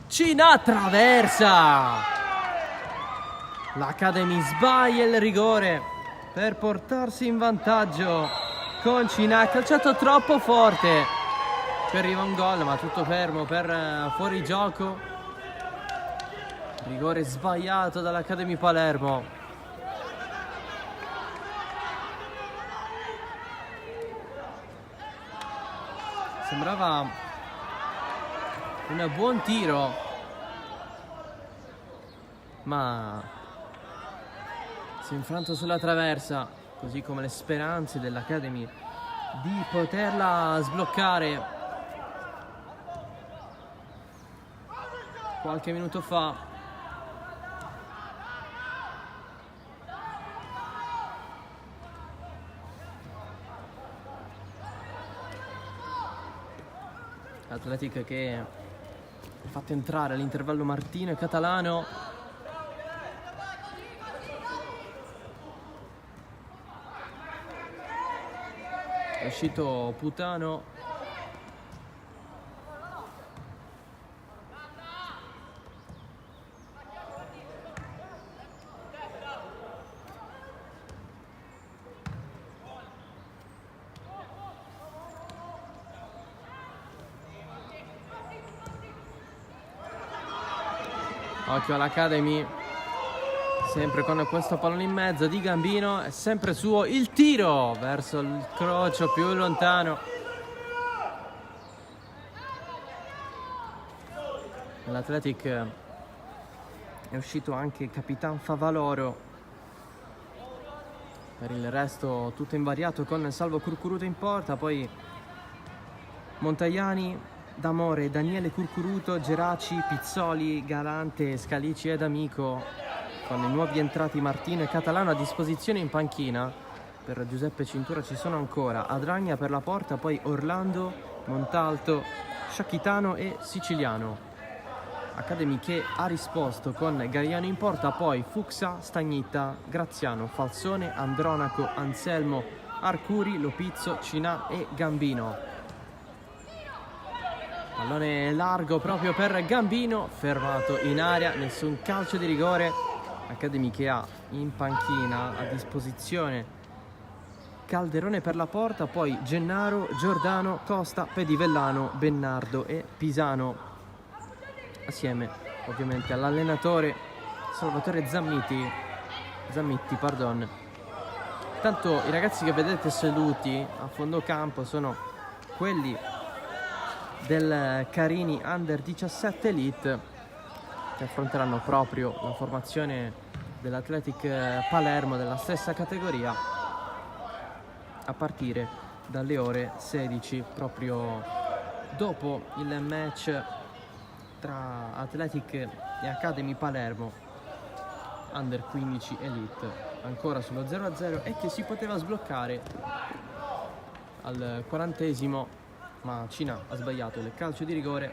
Cina attraversa. L'Academy sbaglia il rigore per portarsi in vantaggio con Cina. Ha calciato troppo forte, qui arriva un gol ma tutto fermo per fuorigioco. Rigore sbagliato dall'Academy Palermo. Sembrava un buon tiro, ma si è infranto sulla traversa, così come le speranze dell'Academy di poterla sbloccare qualche minuto fa. L'Athletic che ha fatto entrare all'intervallo Martino e Catalano. È uscito Putano. Occhio all'Academy, sempre con questo pallone in mezzo di Gambino, è sempre suo il tiro verso il crocio più lontano. L'Athletic è uscito anche Capitan Favaloro. Per il resto tutto invariato con Salvo Curcuruto in porta, poi Montagliani, D'Amore, Daniele Curcuruto, Geraci, Pizzoli, Galante, Scalici ed Amico, con i nuovi entrati Martino e Catalano a disposizione in panchina. Per Giuseppe Cintura ci sono ancora Adragna per la porta, poi Orlando, Montalto, Sciacchitano e Siciliano. Academy che ha risposto con Gaiano in porta, poi Fuxa, Stagnitta, Graziano, Falsone, Andronaco, Anselmo, Arcuri, Lopizzo, Cinà e Gambino. Pallone largo proprio per Gambino, fermato in area, nessun calcio di rigore. Academy che ha in panchina a disposizione Calderone per la porta, poi Gennaro, Giordano, Costa, Pedivellano, Bennardo e Pisano, assieme ovviamente all'allenatore Salvatore Zammitti. Tanto i ragazzi che vedete seduti a fondo campo sono quelli del Carini Under 17 Elite, che affronteranno proprio la formazione dell'Athletic Palermo della stessa categoria a partire dalle ore 16, proprio dopo il match tra Athletic e Academy Palermo Under 15 Elite, ancora sullo 0-0 e che si poteva sbloccare al 40esimo, ma Cina ha sbagliato il calcio di rigore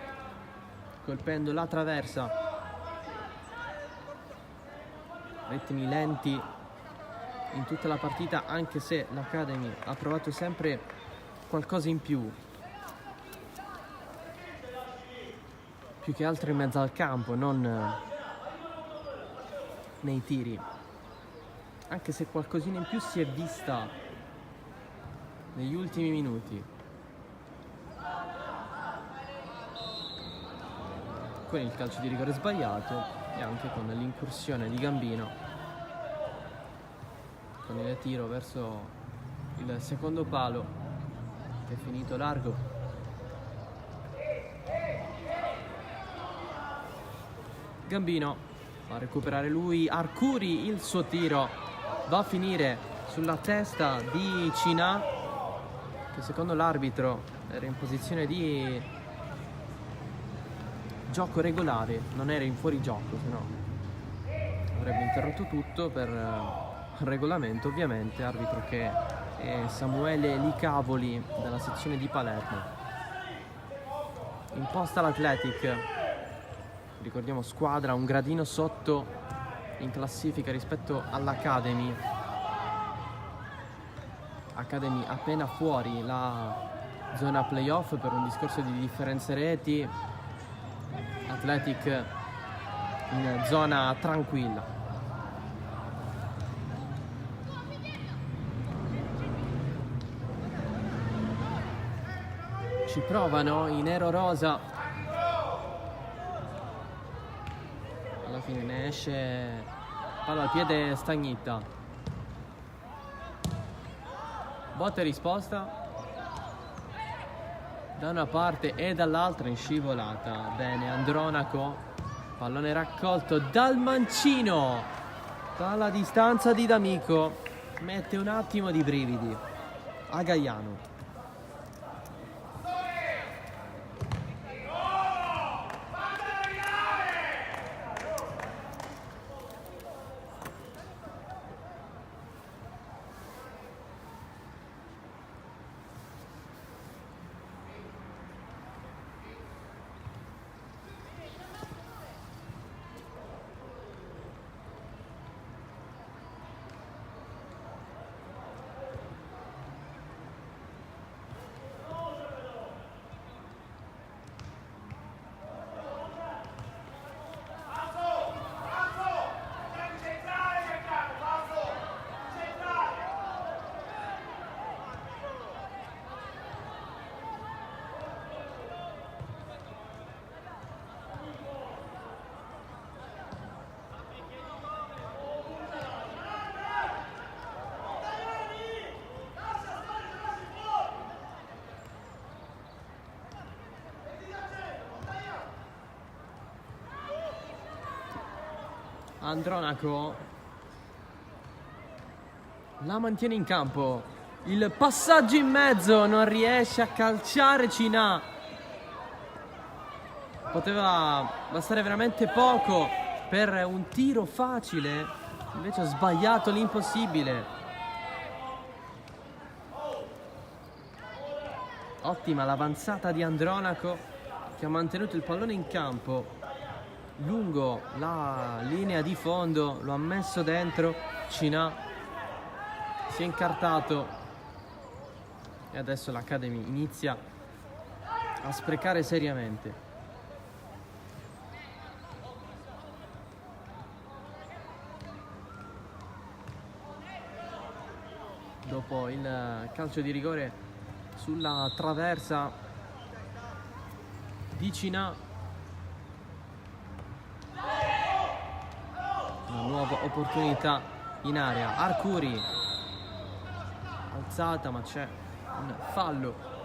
colpendo la traversa. Ritmi lenti in tutta la partita, anche se l'Academy ha provato sempre qualcosa in più che altro in mezzo al campo, non nei tiri, anche se qualcosina in più si è vista negli ultimi minuti. Con il calcio di rigore sbagliato e anche con l'incursione di Gambino con il tiro verso il secondo palo, che è finito largo. Gambino va a recuperare lui, Arcuri, il suo tiro va a finire sulla testa di Cinà, che secondo l'arbitro era in posizione di gioco regolare, non era in fuorigioco, se no avrebbe interrotto tutto per regolamento, ovviamente. Arbitro che è Samuele Licavoli della sezione di Palermo. Imposta l'Athletic, ricordiamo squadra un gradino sotto in classifica rispetto all'Academy. Academy appena fuori la zona playoff per un discorso di differenze reti, Athletic in zona tranquilla. Ci provano i nero-rosa, alla fine ne esce palla al piede Stagnitta, botta e risposta da una parte e dall'altra in scivolata. Bene, Andronaco, pallone raccolto dal mancino dalla distanza di D'Amico, mette un attimo di brividi a Gaiano. Andronaco la mantiene in campo, il passaggio in mezzo, non riesce a calciare Cina, poteva bastare veramente poco per un tiro facile, invece ha sbagliato l'impossibile. Ottima l'avanzata di Andronaco, che ha mantenuto il pallone in campo lungo la linea di fondo, lo ha messo dentro. Cina si è incartato e adesso l'Academy inizia a sprecare seriamente. Dopo il calcio di rigore sulla traversa di Cina, una nuova opportunità in area. Arcuri, alzata, ma c'è un fallo.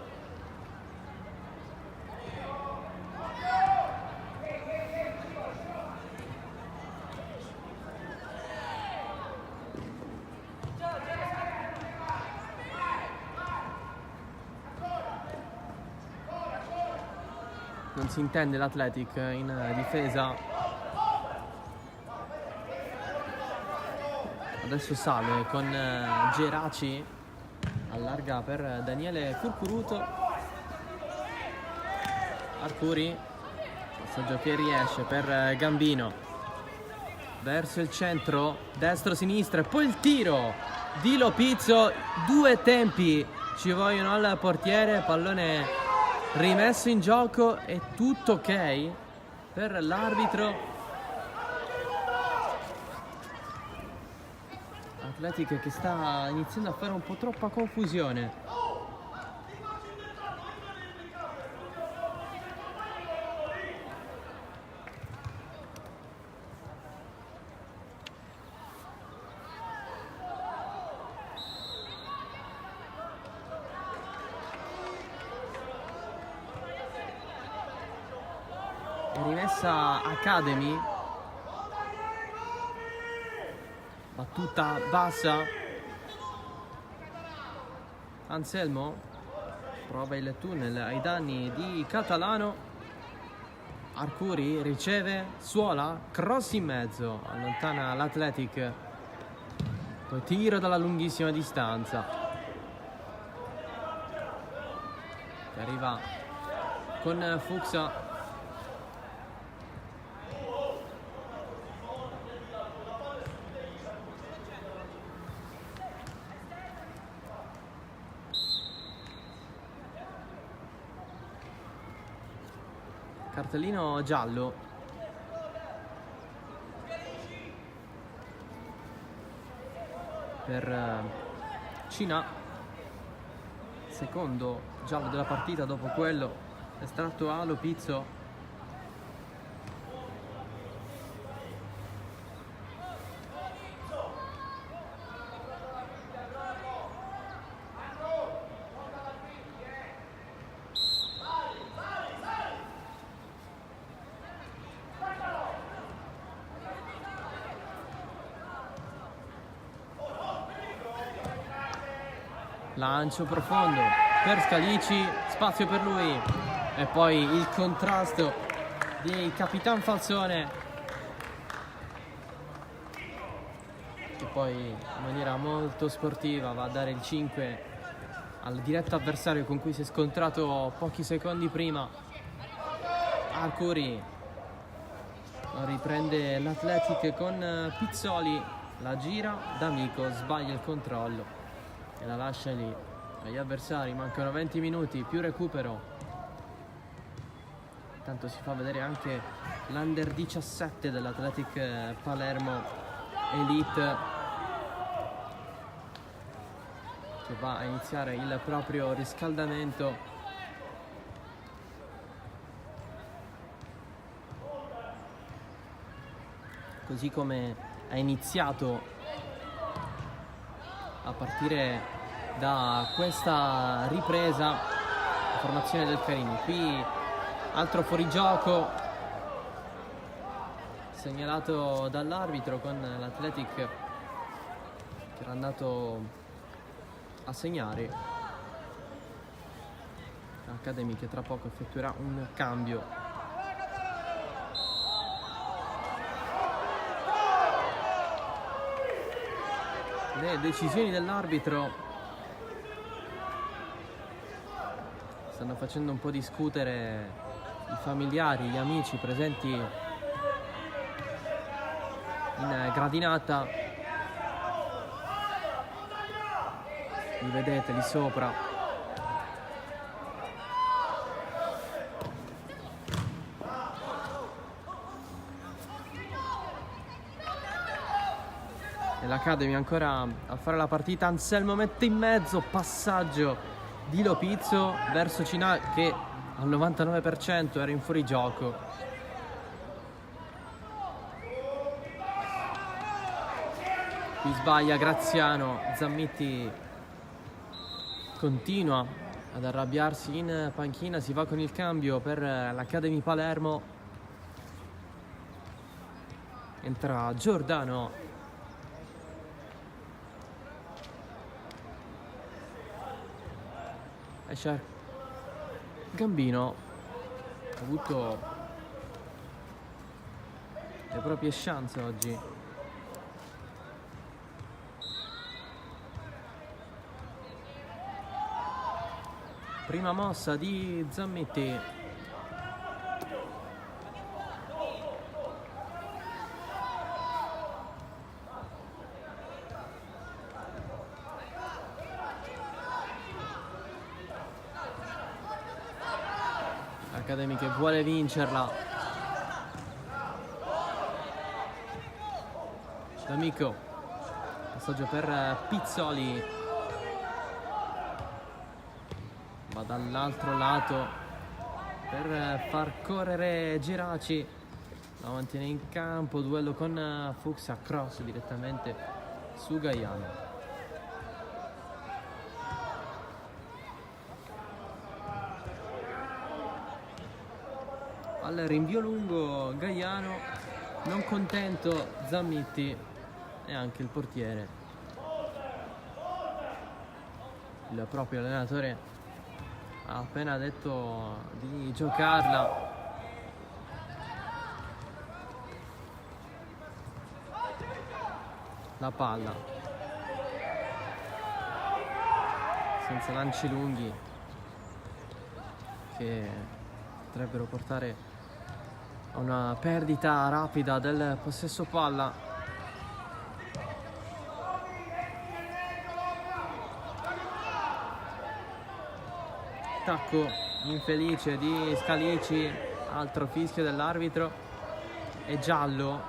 Non si intende l'Athletic in difesa. Adesso sale con Geraci, allarga per Daniele Curcuruto. Arcuri, passaggio che riesce per Gambino, verso il centro, destro-sinistra e poi il tiro di Lopizzo. Due tempi ci vogliono al portiere, pallone rimesso in gioco e tutto ok per l'arbitro. Athletic che sta iniziando a fare un po' troppa confusione. Rimessa Academy, battuta bassa. Anselmo prova il tunnel ai danni di Catalano. Arcuri riceve, suola, cross in mezzo, allontana l'Athletic, poi tiro dalla lunghissima distanza che arriva con Fuxa. Cartellino giallo per Cina, secondo giallo della partita dopo quello estratto a Lopizzo. Lancio profondo per Scalici, spazio per lui e poi il contrasto di Capitan Falzone, che poi in maniera molto sportiva va a dare il 5 al diretto avversario con cui si è scontrato pochi secondi prima. Arcuri lo riprende l'Athletic con Pizzoli, la gira, D'Amico sbaglia il controllo e la lascia lì agli avversari. Mancano 20 minuti più recupero. Intanto si fa vedere anche l'Under 17 dell'Athletic Palermo Elite, che va a iniziare il proprio riscaldamento. Così come ha iniziato a partire da questa ripresa la formazione del Carini. Qui altro fuorigioco segnalato dall'arbitro, con l'Athletic che era andato a segnare. Academy che tra poco effettuerà un cambio. Le decisioni dell'arbitro stanno facendo un po' discutere i familiari, gli amici presenti in gradinata. Li vedete lì sopra. E l'Academy ancora a fare la partita. Anselmo mette in mezzo, passaggio di Lopizzo verso Cina che al 99% era in fuorigioco. Qui sbaglia Graziano, Zammitti continua ad arrabbiarsi in panchina, si va con il cambio per l'Academy Palermo. Entra Giordano. Esce Gambino, ha avuto le proprie chance oggi. Prima mossa di Zammitti. Academy che vuole vincerla. D'Amico, passaggio per Pizzoli, ma dall'altro lato per far correre Geraci. La mantiene in campo, duello con Fuchs, cross direttamente su Gaiano. Al rinvio lungo Gaiano, non contento Zammitti e anche il portiere. Il proprio allenatore ha appena detto di giocarla. La palla senza lanci lunghi che potrebbero portare a una perdita rapida del possesso palla. Tacco infelice di Scalici, altro fischio dell'arbitro e giallo.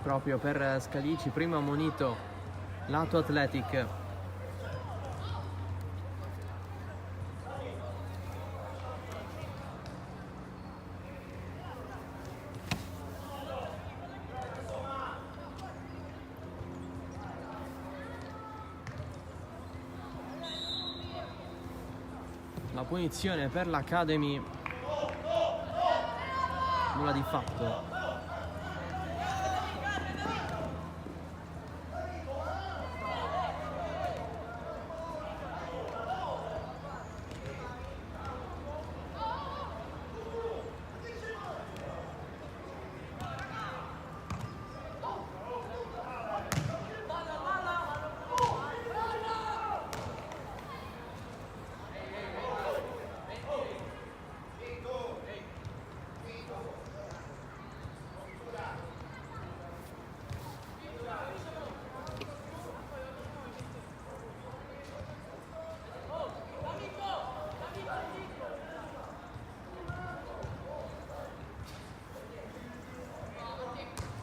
Proprio per Scalici, primo ammonito lato Athletic. La punizione per l'Academy, nulla di fatto.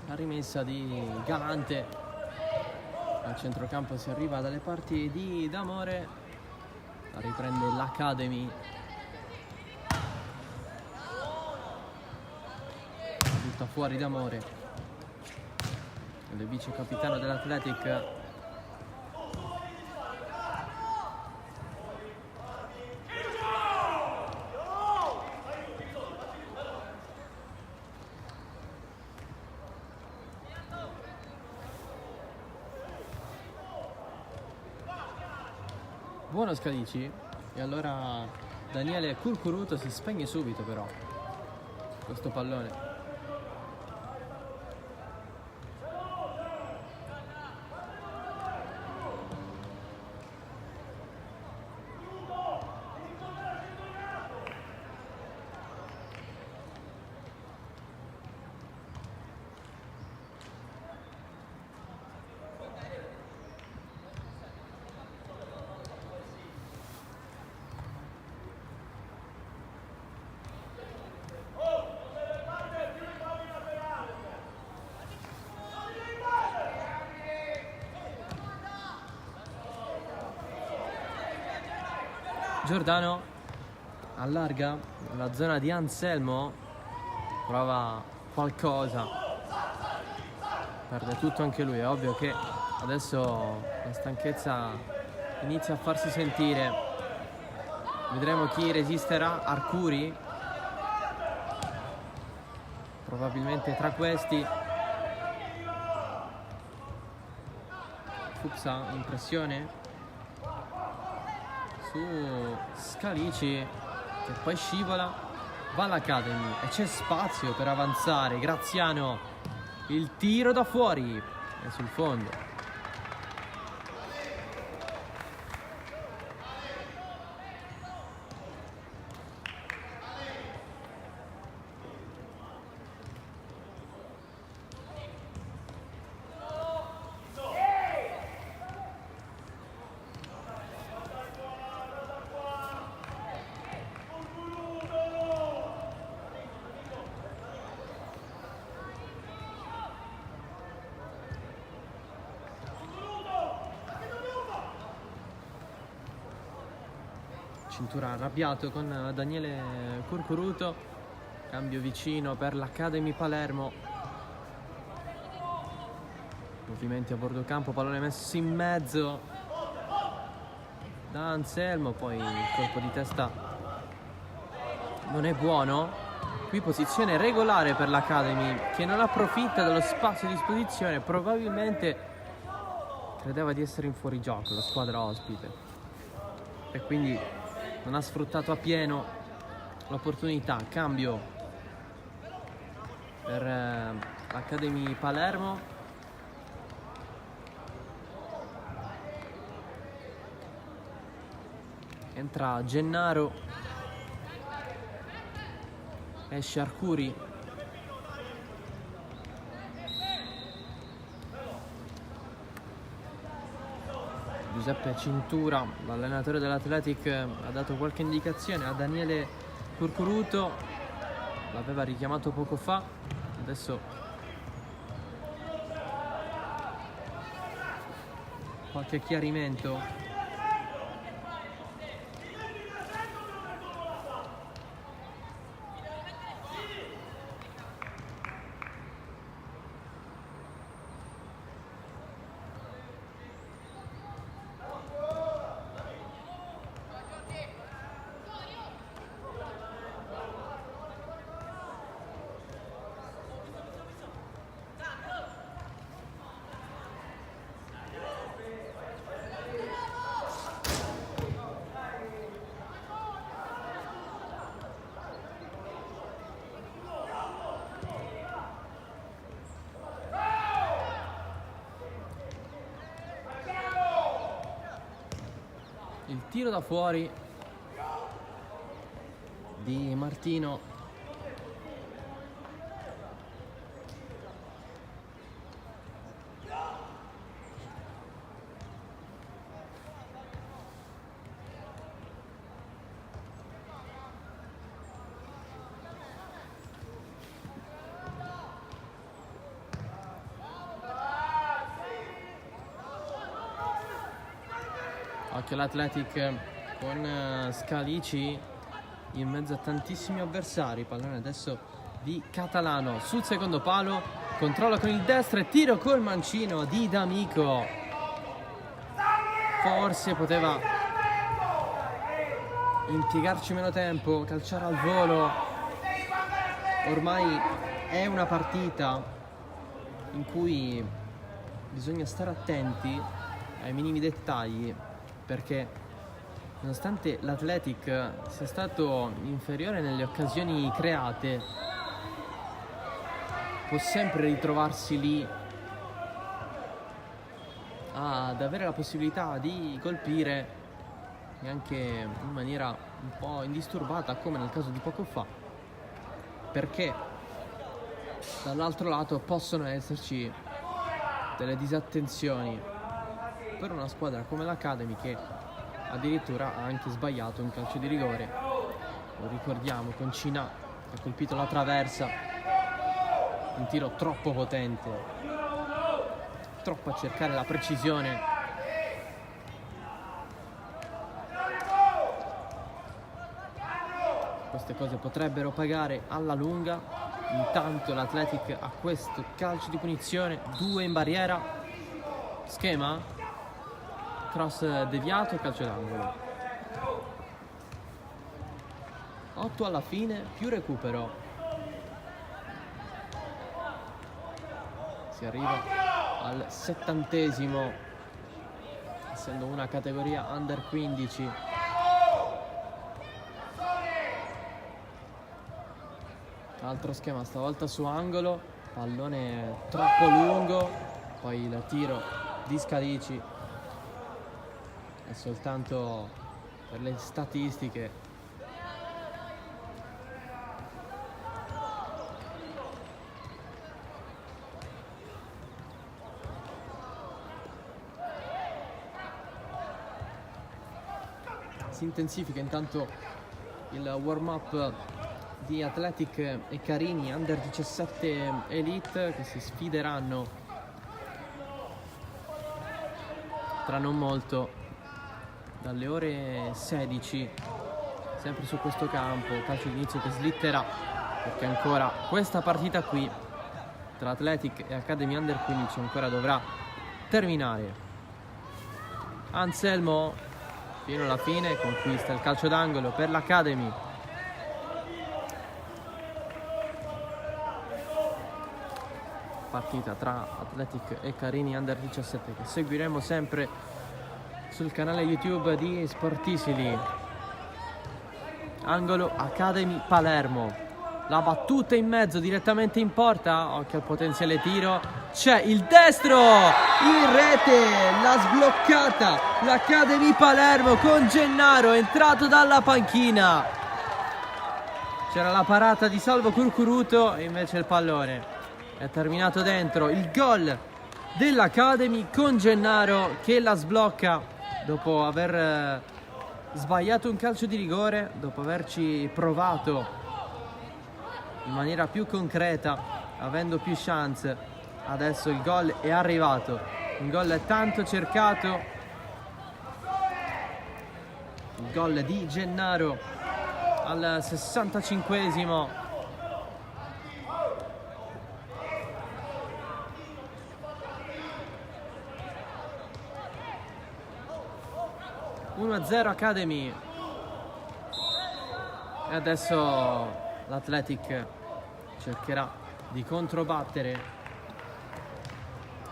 La rimessa di Galante al centrocampo, si arriva dalle parti di D'Amore, la riprende l'Academy, butta fuori D'Amore, il vice capitano dell'Athletic. Buono Scalici. E allora Daniele Curcuruto si spegne subito però questo pallone. Giordano allarga la zona di Anselmo, prova qualcosa, perde tutto anche lui. È ovvio che adesso la stanchezza inizia a farsi sentire. Vedremo chi resisterà. Arcuri probabilmente tra questi. Fuxa in pressione su Scalici, che poi scivola, va all'Academy e c'è spazio per avanzare. Graziano, il tiro da fuori è sul fondo. Cintura arrabbiato con Daniele Curcuruto. Cambio vicino per l'Academy Palermo. Movimenti a bordo campo, pallone messo in mezzo da Anselmo, poi il colpo di testa non è buono. Qui posizione regolare per l'Academy, che non approfitta dello spazio a disposizione. Probabilmente credeva di essere in fuorigioco la squadra ospite e quindi non ha sfruttato appieno l'opportunità. Cambio per l'Academy Palermo. Entra Gennaro, esce Arcuri. Giuseppe Cintura, l'allenatore dell'Athletic, ha dato qualche indicazione a Daniele Curcuruto, l'aveva richiamato poco fa, adesso qualche chiarimento. Il tiro da fuori di Martino. Occhio l'Athletic con Scalici in mezzo a tantissimi avversari. Pallone adesso di Catalano sul secondo palo, controlla con il destro e tiro col mancino di D'Amico. Forse poteva impiegarci meno tempo, calciare al volo. Ormai è una partita in cui bisogna stare attenti ai minimi dettagli, perché nonostante l'Athletic sia stato inferiore nelle occasioni create, può sempre ritrovarsi lì ad avere la possibilità di colpire e anche in maniera un po' indisturbata, come nel caso di poco fa, perché dall'altro lato possono esserci delle disattenzioni per una squadra come l'Academy, che addirittura ha anche sbagliato un calcio di rigore. Lo ricordiamo, con Cina ha colpito la traversa, un tiro troppo potente, troppo a cercare la precisione. Queste cose potrebbero pagare alla lunga. Intanto l'Athletic ha questo calcio di punizione, 2 in barriera, schema, cross deviato e calcio d'angolo. 8 alla fine, più recupero. Si arriva al 70°, essendo una categoria under 15. Altro schema, stavolta su angolo, pallone troppo lungo, poi il tiro di Scalici è soltanto per le statistiche. Si intensifica intanto il warm-up di Athletic e Carini, under 17 Elite, che si sfideranno tra non molto, dalle ore 16, sempre su questo campo. Calcio d'inizio che slitterà, perché ancora questa partita qui tra Athletic e Academy under 15 ancora dovrà terminare. Anselmo fino alla fine conquista il calcio d'angolo per l'Academy. Partita tra Athletic e Carini under 17 che seguiremo sempre sul canale YouTube di Sportisili. Angolo Academy Palermo, la battuta in mezzo direttamente in porta, occhio al potenziale tiro, c'è il destro in rete, l'ha sbloccata l'Academy Palermo con Gennaro entrato dalla panchina. C'era la parata di Salvo Curcuruto e invece il pallone è terminato dentro. Il gol dell'Academy con Gennaro che la sblocca dopo aver sbagliato un calcio di rigore, dopo averci provato in maniera più concreta, avendo più chance. Adesso il gol è arrivato, un gol tanto cercato, il gol di Gennaro al 65°. 1-0 Academy. E adesso l'Athletic cercherà di controbattere,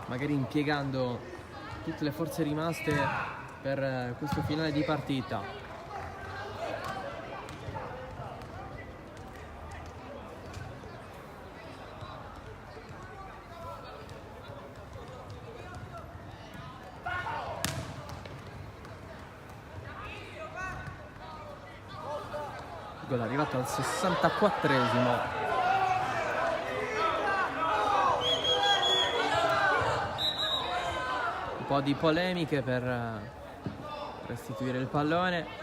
magari impiegando tutte le forze rimaste per questo finale di partita. Gol arrivato al 64°. Un po' di polemiche per restituire il pallone.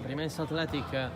Rimessa Athletic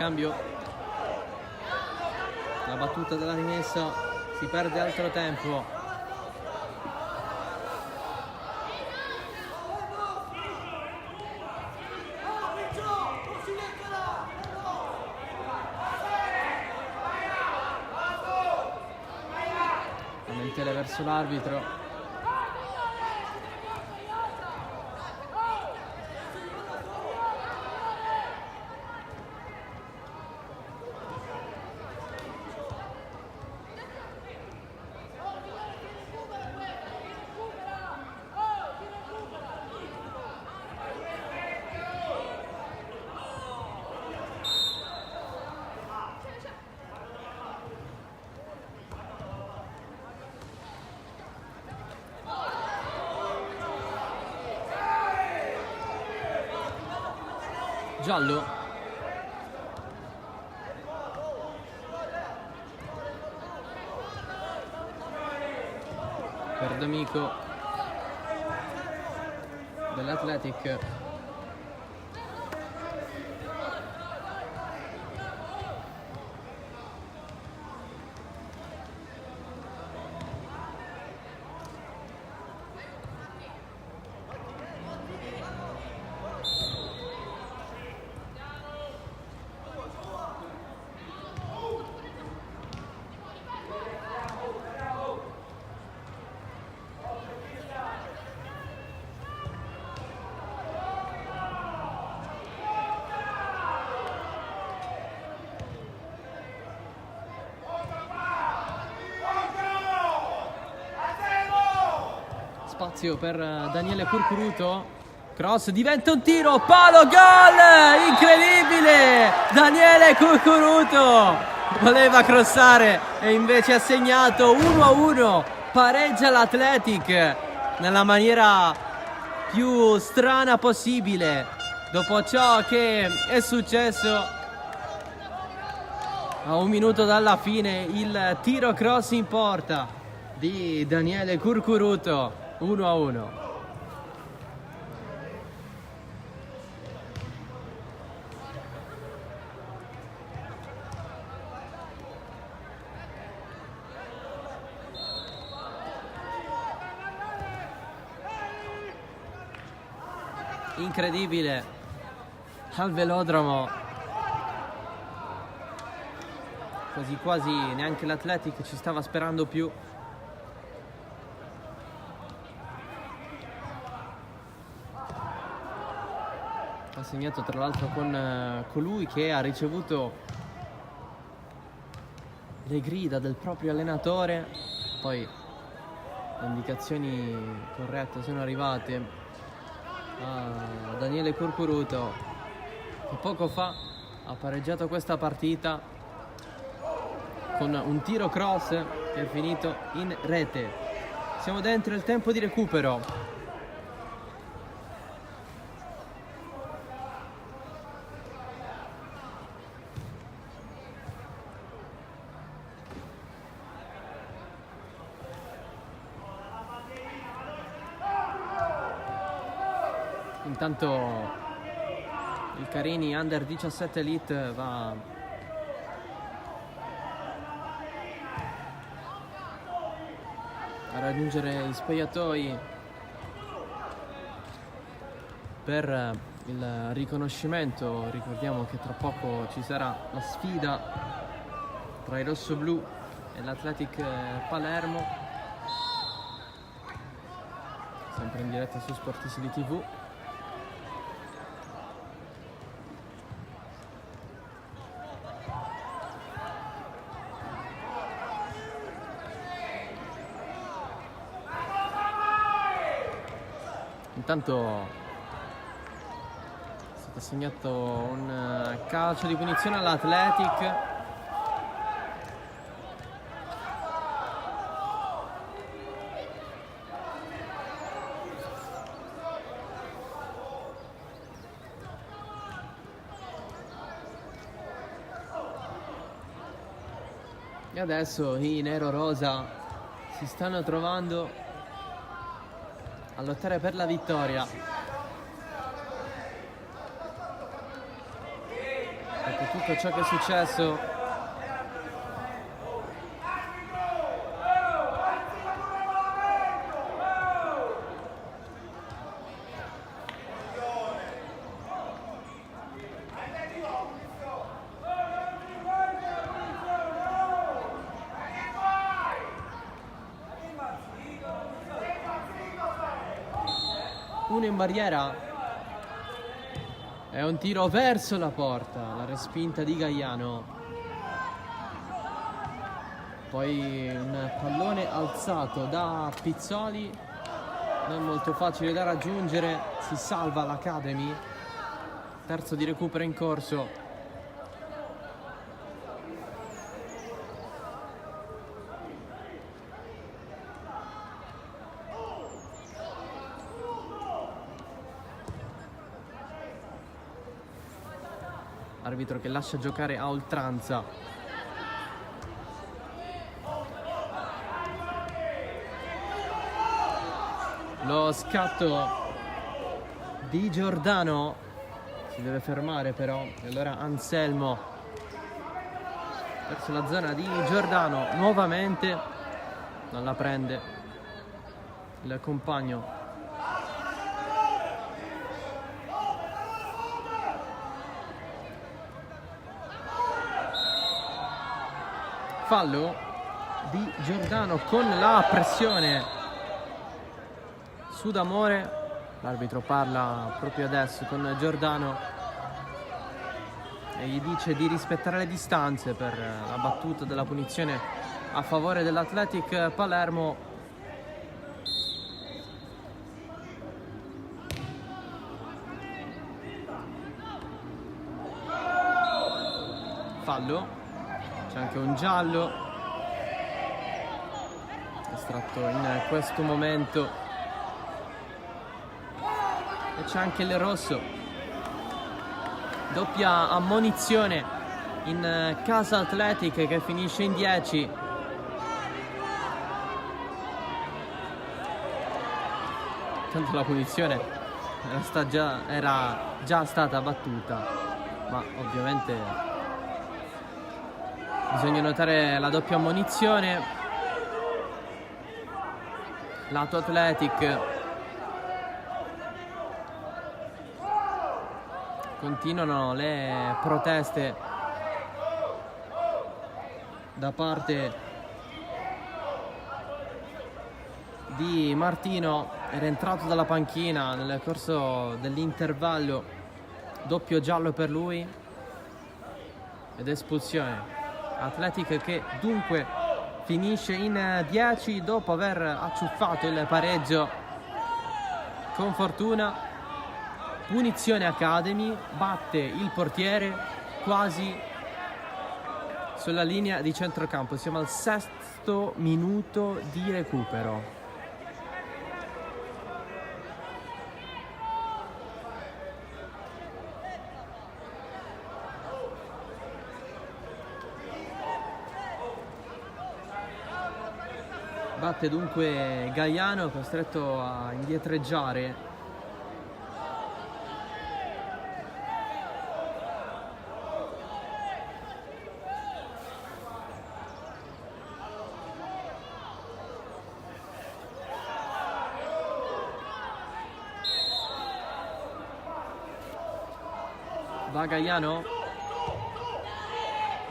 cambio, la battuta della rimessa, si perde altro tempo. Lamentele verso l'arbitro. Giallo. Per D'Amico dell'Athletic. Spazio per Daniele Curcuruto, cross, diventa un tiro, palo, gol, incredibile, Daniele Curcuruto voleva crossare e invece ha segnato. 1-1, pareggia l'Athletic nella maniera più strana possibile dopo ciò che è successo. A un minuto dalla fine il tiro cross in porta di Daniele Curcuruto. 1-1. Incredibile, al velodromo quasi quasi neanche l'Athletic ci stava sperando più. Ha segnato tra l'altro con colui che ha ricevuto le grida del proprio allenatore. Poi le indicazioni corrette sono arrivate a Daniele Curcuruto, che poco fa ha pareggiato questa partita con un tiro cross che è finito in rete. Siamo dentro il tempo di recupero. Intanto il Carini Under 17 Elite va a raggiungere gli spogliatoi per il riconoscimento. Ricordiamo che tra poco ci sarà la sfida tra i rossoblù e l'Athletic Palermo, sempre in diretta su Sportisili TV. Intanto è stato assegnato un calcio di punizione all'Athletic. E adesso i nero-rosa si stanno trovando a lottare per la vittoria. dopo tutto ciò che è successo. Uno in barriera, è un tiro verso la porta, la respinta di Gaiano, poi un pallone alzato da Pizzoli, non molto facile da raggiungere, si salva l'Academy, terzo di recupero in corso. Arbitro che lascia giocare a oltranza. Lo scatto di Giordano, si deve fermare però, e allora Anselmo verso la zona di Giordano, nuovamente non la prende il compagno. Fallo di Giordano con la pressione su D'Amore. L'arbitro parla proprio adesso con Giordano e gli dice di rispettare le distanze per la battuta della punizione a favore dell'Athletic Palermo. Fallo. C'è anche un giallo estratto in questo momento e c'è anche il rosso, doppia ammonizione in casa Athletic che finisce in 10. Tanto la punizione era già stata battuta, ma ovviamente bisogna notare la doppia ammonizione. Lato Athletic. Continuano le proteste da parte di Martino. Era entrato dalla panchina nel corso dell'intervallo. Doppio giallo per lui ed espulsione. Athletic che dunque finisce in 10 dopo aver acciuffato il pareggio con fortuna. Punizione Academy, batte il portiere quasi sulla linea di centrocampo. Siamo al 6° minuto di recupero. Batte dunque Gaiano, costretto a indietreggiare. Va Gaiano.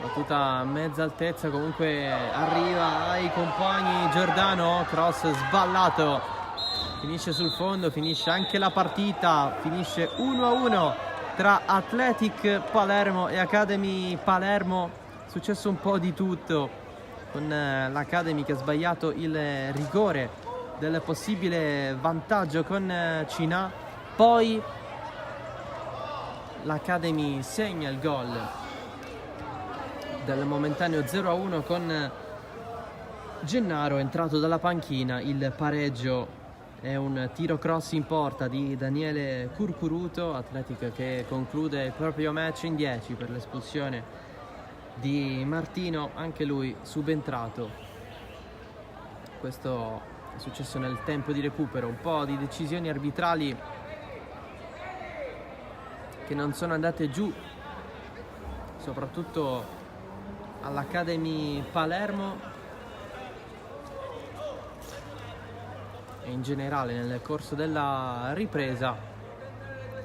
Battuta a mezza altezza, comunque arriva ai compagni Giordano, cross sballato, finisce sul fondo, finisce anche la partita, finisce 1-1 tra Athletic Palermo e Academy Palermo. È successo un po' di tutto, con l'Academy che ha sbagliato il rigore del possibile vantaggio con Cinà, poi l'Academy segna il gol del momentaneo 0-1 con Gennaro entrato dalla panchina. Il pareggio è un tiro cross in porta di Daniele Curcuruto. Athletic che conclude il proprio match in 10 per l'espulsione di Martino, anche lui subentrato. Questo è successo nel tempo di recupero. Un po' di decisioni arbitrali che non sono andate giù soprattutto all'Academy Palermo e in generale nel corso della ripresa.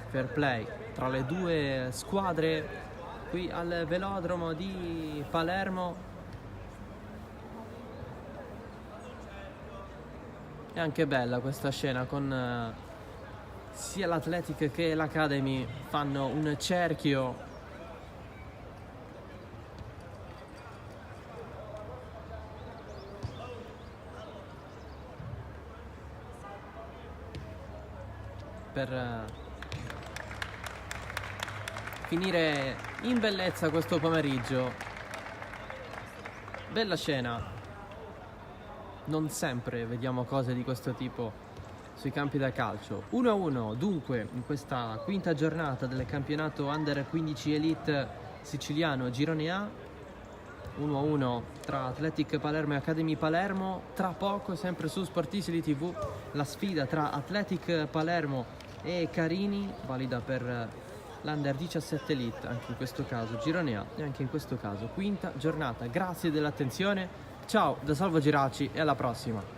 Fair play tra le due squadre qui al velodromo di Palermo. È anche bella questa scena con sia l'Athletic che l'Academy fanno un cerchio per finire in bellezza questo pomeriggio. Bella scena. Non sempre vediamo cose di questo tipo sui campi da calcio. 1-1 dunque in questa quinta giornata del campionato Under 15 Elite siciliano Girone A. 1-1 tra Athletic Palermo e Academy Palermo. Tra poco, sempre su Sport Easily TV, la sfida tra Athletic Palermo e Carini, valida per l'Under 17 Elite, anche in questo caso Girone A e anche in questo caso quinta giornata. Grazie dell'attenzione. Ciao da Salvo Geraci e alla prossima.